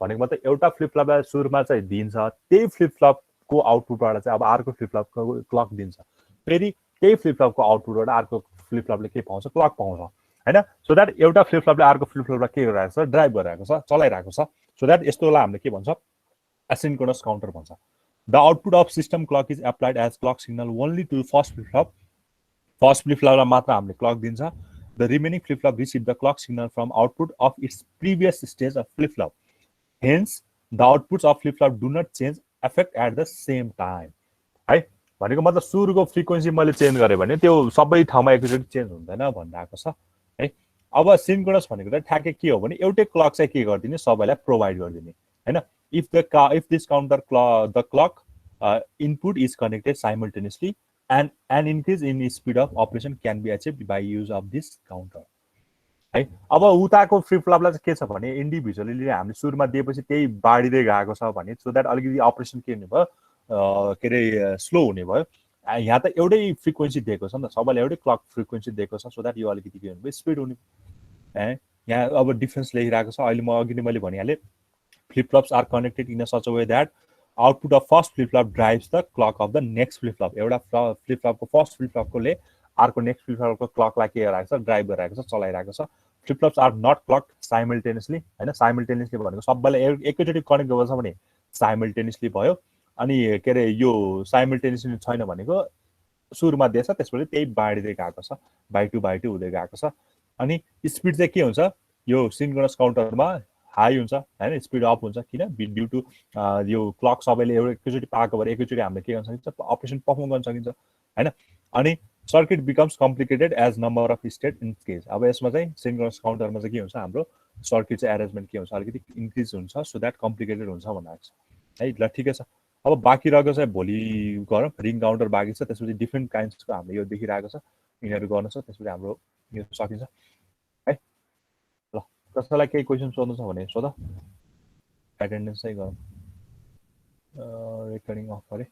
भनेको मतलब एउटा फ्लिपफ्लपलाई सुरुमा चाहिँ दिन्छ, त्यही फ्लिपफ्लपको आउटपुटबाट चाहिँ अब अर्को फ्लिपफ्लपको क्लक दिन्छ, फेरि त्यही फ्लिपफ्लपको आउटपुटबाट अर्को फ्लिपफ्लपले के पाउँछ क्लक पाउँछ होइन। सो द्याट एउटा फ्लिपफ्लपले अर्को फ्लिपफ्लपलाई के गरिरहेको छ ड्राइभ गरिरहेको छ, चलाइरहेको छ। सो द्याट यस्तोलाई हामीले के भन्छ एसिन्क्रोनस काउन्टर भन्छ। The output of system clock is applied as clock signal only to first flip flop. First फ्लिपफ्लपलाई मात्र हामीले क्लक दिन्छ। The remaining flip flop receive the clock signal from output of its previous stage of flip flop. Hence the outputs of flip flop do not change effect at the same time है। भनेको मतलब सुरुको frequency मैले change गरेँ भने त्यो सबै ठाउँमा एकचोटि चेन्ज हुँदैन भनिरहेको छ है। अब सिन्क्रोनस भनेको चाहिँ ठ्याक्कै के हो भने एउटै क्लक चाहिँ के गरिदिने सबैलाई प्रोभाइड गरिदिने होइन। If this counter the clock input is connected simultaneously and an increase in speed of operation can be achieved by use of this counter है। अब उताको फ्लिप फ्लपलाई चाहिँ के छ भने इन्डिभिजुअली हामीले सुरुमा दिएपछि त्यही बाढिँदै गएको छ भने सो द्याट अलिकति अपरेसन के हुने भयो के अरे स्लो हुने भयो। यहाँ त एउटै फ्रिक्वेन्सी दिएको छ नि त, सबैलाई एउटै क्लक फ्रिक्वेन्सी दिएको छ सो द्याट यो अलिकति के हुने भयो स्पिड हुने। है यहाँ अब डिफ्रेन्स लेखिरहेको छ अहिले म अघि नै मैले भनिहालेँ flip flops are connected in a such a way that output of first flip flop drives the clock of the next flip flop. एउटा फ्लिप फ्लपको फर्स्ट फ्लिप फ्लपकोले अर्को नेक्स्ट फ्लिप फ्लपको क्लकलाई के गरिरहेको छ ड्राइभ गरिरहेको छ चलाइरहेको छ। Flip flops are not clock simultaneously होइन। साइमल्टेनियसली भनेको सबैलाई एकैचोटि कनेक्ट गर्छ भने साइमल्टेनियसली भयो। अनि के अरे यो साइमल्टेनियसली छैन भनेको सुरुमा दिएछ त्यसपछि त्यही बाढिँदै गएको छ बाई टू हुँदै गएको छ। अनि स्पिड चाहिँ के हुन्छ यो सिन्क्रोनस काउन्टरमा हाई हुन्छ होइन स्पिड अफ हुन्छ किन ड्यु टु यो क्लक सबैले एकैचोटि पाएको भएर एकैचोटि हामीले के गर्न सकिन्छ अपरेसन पर्फर्म गर्न सकिन्छ होइन। अनि circuit becomes complicated as number of state in case. अब यसमा चाहिँ सिन्क्रोनस काउन्टरमा चाहिँ के हुन्छ हाम्रो सर्किट चाहिँ एरेन्जमेन्ट के हुन्छ अलिकति इन्क्रिज हुन्छ सो द्याट कम्प्लिकेटेड हुन्छ भनेको छ है। ल ठिकै छ। अब बाँकी रहेको चाहिँ भोलि गरौँ रिङ काउन्टर बाँकी छ त्यसपछि डिफ्रेन्ट काइन्ड्सको हामीले यो देखिरहेको छ यिनीहरू गर्नु छ त्यसपछि हाम्रो यो सकिन्छ है। ल कसैलाई केही क्वेसन सोध्नु छ भने सोध एटेन्डेन्स चाहिँ गरौँ रेकर्डिङ अफ गरेँ।